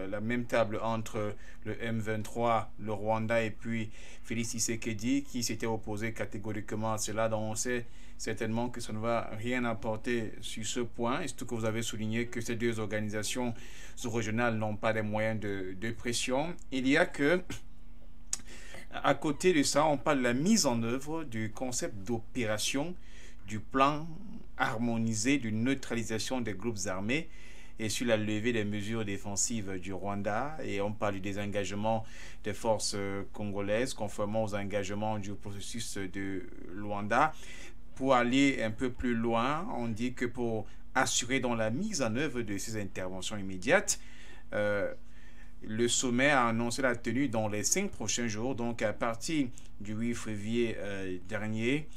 la même table entre le M23, le Rwanda et puis Félix Tshisekedi, qui s'était opposé catégoriquement à cela. Donc on sait certainement que ça ne va rien apporter sur ce point, et surtout que vous avez souligné que ces deux organisations sous-régionales n'ont pas les moyens de pression. Il y a que, à côté de ça, on parle de la mise en œuvre du concept d'opération, du plan harmonisé de neutralisation des groupes armés. et sur la levée des mesures défensives du Rwanda. Et on parle du désengagement des forces congolaises, conformément aux engagements du processus de Luanda. Pour aller un peu plus loin, on dit que pour assurer dans la mise en œuvre de ces interventions immédiates, le sommet a annoncé la tenue dans les 5 prochains jours, donc à partir du 8 février dernier,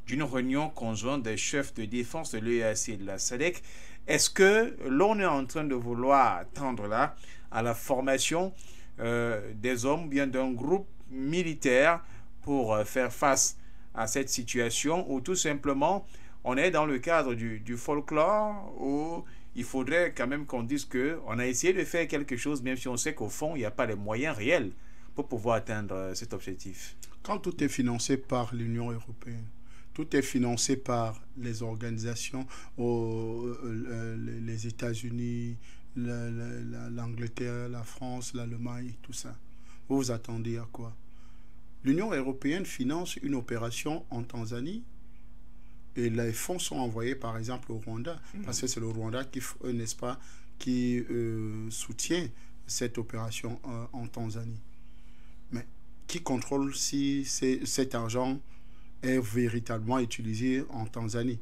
d'une réunion conjointe des chefs de défense de l'EAC et de la SADC. Est-ce que l'on est en train de vouloir tendre là à la formation des hommes, bien d'un groupe militaire pour faire face à cette situation, ou tout simplement on est dans le cadre du folklore, où il faudrait quand même qu'on dise qu'on a essayé de faire quelque chose, même si on sait qu'au fond, il n'y a pas les moyens réels pour pouvoir atteindre cet objectif? Quand tout est financé par l'Union européenne, tout est financé par les organisations, les États-Unis, l'Angleterre, la France, l'Allemagne, tout ça. Vous vous attendez à quoi? L'Union européenne finance une opération en Tanzanie et les fonds sont envoyés par exemple au Rwanda, parce que c'est le Rwanda qui, n'est-ce pas, qui soutient cette opération en Tanzanie. Mais qui contrôle si cet argent est véritablement utilisé en Tanzanie?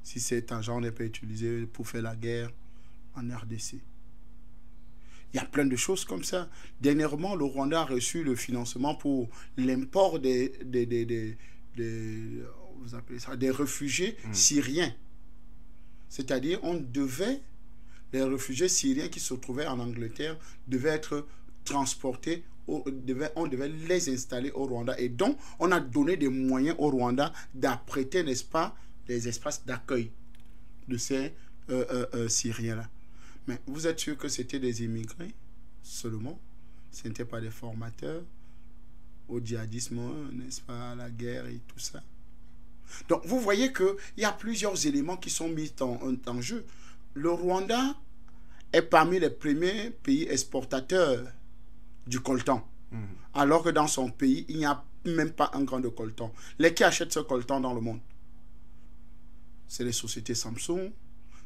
Si cet argent n'est pas utilisé pour faire la guerre en RDC. Il y a plein de choses comme ça. Dernièrement, le Rwanda a reçu le financement pour l'import des réfugiés syriens. C'est-à-dire, les réfugiés syriens qui se trouvaient en Angleterre devaient être transportés, on devait les installer au Rwanda. Et donc, on a donné des moyens au Rwanda d'apprêter, n'est-ce pas, les espaces d'accueil de ces Syriens-là. Mais vous êtes sûr que c'était des immigrés seulement? Ce n'était pas des formateurs au djihadisme, n'est-ce pas, à la guerre et tout ça. Donc, vous voyez qu'il y a plusieurs éléments qui sont mis en jeu. Le Rwanda est parmi les premiers pays exportateurs du coltan. Alors que dans son pays, il n'y a même pas un grain de coltan. Les qui achètent ce coltan dans le monde? C'est les sociétés Samsung,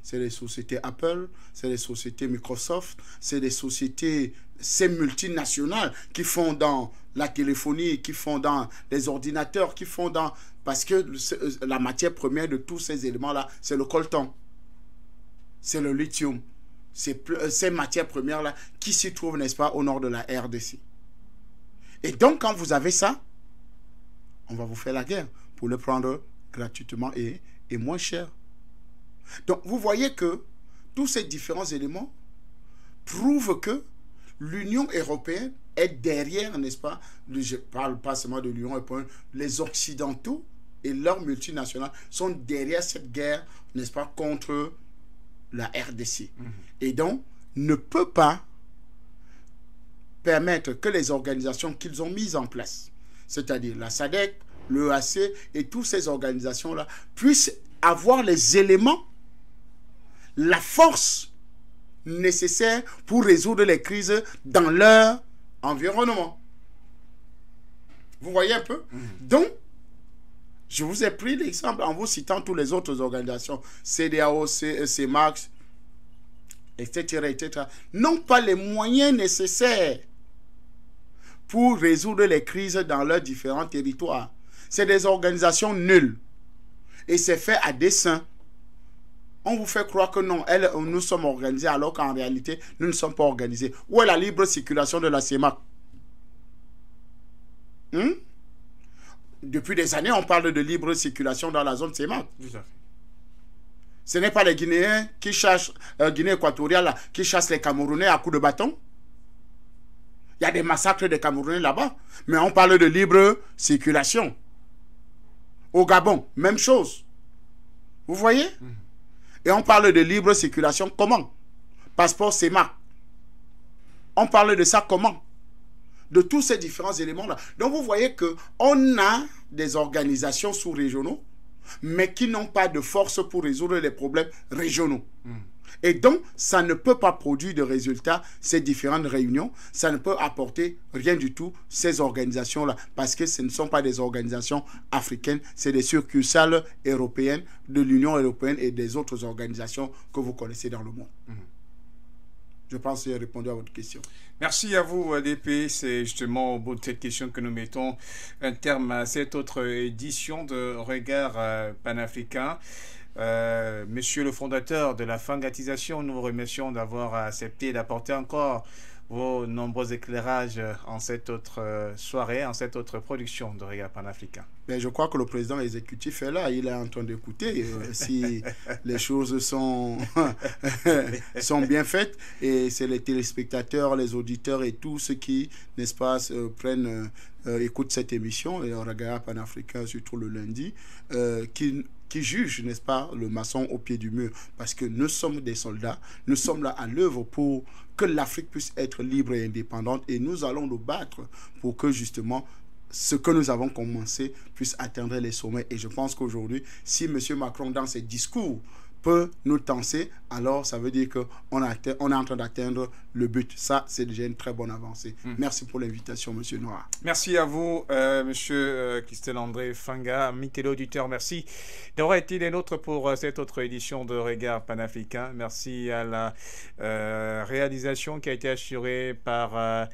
c'est les sociétés Apple, c'est les sociétés Microsoft, c'est les sociétés, ces multinationales qui font dans la téléphonie, qui font dans les ordinateurs, qui font dans... Parce que la matière première de tous ces éléments-là, c'est le coltan, c'est le lithium. Ces matières premières-là qui s'y trouvent, n'est-ce pas, au nord de la RDC. Et donc, quand vous avez ça, on va vous faire la guerre pour le prendre gratuitement et moins cher. Donc, vous voyez que tous ces différents éléments prouvent que l'Union européenne est derrière, n'est-ce pas? Je ne parle pas seulement de l'Union européenne, les Occidentaux et leurs multinationales sont derrière cette guerre, n'est-ce pas, contre la RDC. Et donc, ne peut pas permettre que les organisations qu'ils ont mises en place, c'est-à-dire la SADC, l'EAC et toutes ces organisations-là, puissent avoir les éléments, la force nécessaire pour résoudre les crises dans leur environnement. Vous voyez un peu? Donc, je vous ai pris l'exemple en vous citant toutes les autres organisations, CEDEAO, CEMAC, etc., etc., n'ont pas les moyens nécessaires pour résoudre les crises dans leurs différents territoires. C'est des organisations nulles. Et c'est fait à dessein. On vous fait croire que non, nous sommes organisés alors qu'en réalité, nous ne sommes pas organisés. Où est la libre circulation de la CEMAC? Depuis des années, on parle de libre circulation dans la zone CEMAC. Ce n'est pas les Guinéens qui chassent, Guinée équatoriale, qui chassent les Camerounais à coups de bâton. Il y a des massacres de Camerounais là-bas. Mais on parle de libre circulation. Au Gabon, même chose. Vous voyez? Et on parle de libre circulation comment? Passeport CEMAC. On parle de ça comment? De tous ces différents éléments-là. Donc vous voyez qu'on a des organisations sous-régionaux, mais qui n'ont pas de force pour résoudre les problèmes régionaux. Et donc, ça ne peut pas produire de résultats, ces différentes réunions. Ça ne peut apporter rien du tout, ces organisations-là. Parce que ce ne sont pas des organisations africaines, c'est des succursales européennes de l'Union européenne et des autres organisations que vous connaissez dans le monde. Je pense que j'ai répondu à votre question. Merci à vous, ADP. C'est justement au bout de cette question que nous mettons un terme à cette autre édition de Regard panafricain. Monsieur le fondateur de la Fangatisation, nous vous remercions d'avoir accepté d'apporter encore vos nombreux éclairages en cette autre soirée, en cette autre production de Regard panafricain. Mais je crois que le président exécutif est là, il est en train d'écouter si les choses sont, sont bien faites. Et c'est les téléspectateurs, les auditeurs et tous ceux qui, n'est-ce pas, écoutent cette émission, et Regard panafricain, surtout le lundi, qui juge, n'est-ce pas, le maçon au pied du mur. Parce que nous sommes des soldats, nous sommes là à l'œuvre pour que l'Afrique puisse être libre et indépendante. Et nous allons nous battre pour que, justement, ce que nous avons commencé puisse atteindre les sommets. Et je pense qu'aujourd'hui, si M. Macron, dans ses discours, peut nous tenser, alors ça veut dire qu'on est en train d'atteindre le but. Ça, c'est déjà une très bonne avancée. Merci pour l'invitation, M. Noir. Merci à vous, M. Christel-André Fanga. Amis téléauditeurs, merci d'avoir été les nôtres pour cette autre édition de Regard panafricain. Merci à la réalisation qui a été assurée par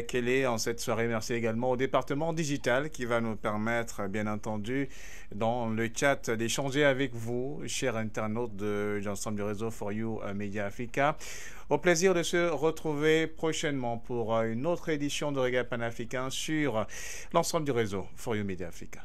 Kelly en cette soirée. Merci également au département digital qui va nous permettre, bien entendu, dans le chat, d'échanger avec vous, chers internautes de l'ensemble du réseau For You Media Africa. Au plaisir de se retrouver prochainement pour une autre édition de Regard panafricain sur l'ensemble du réseau For You Media Africa.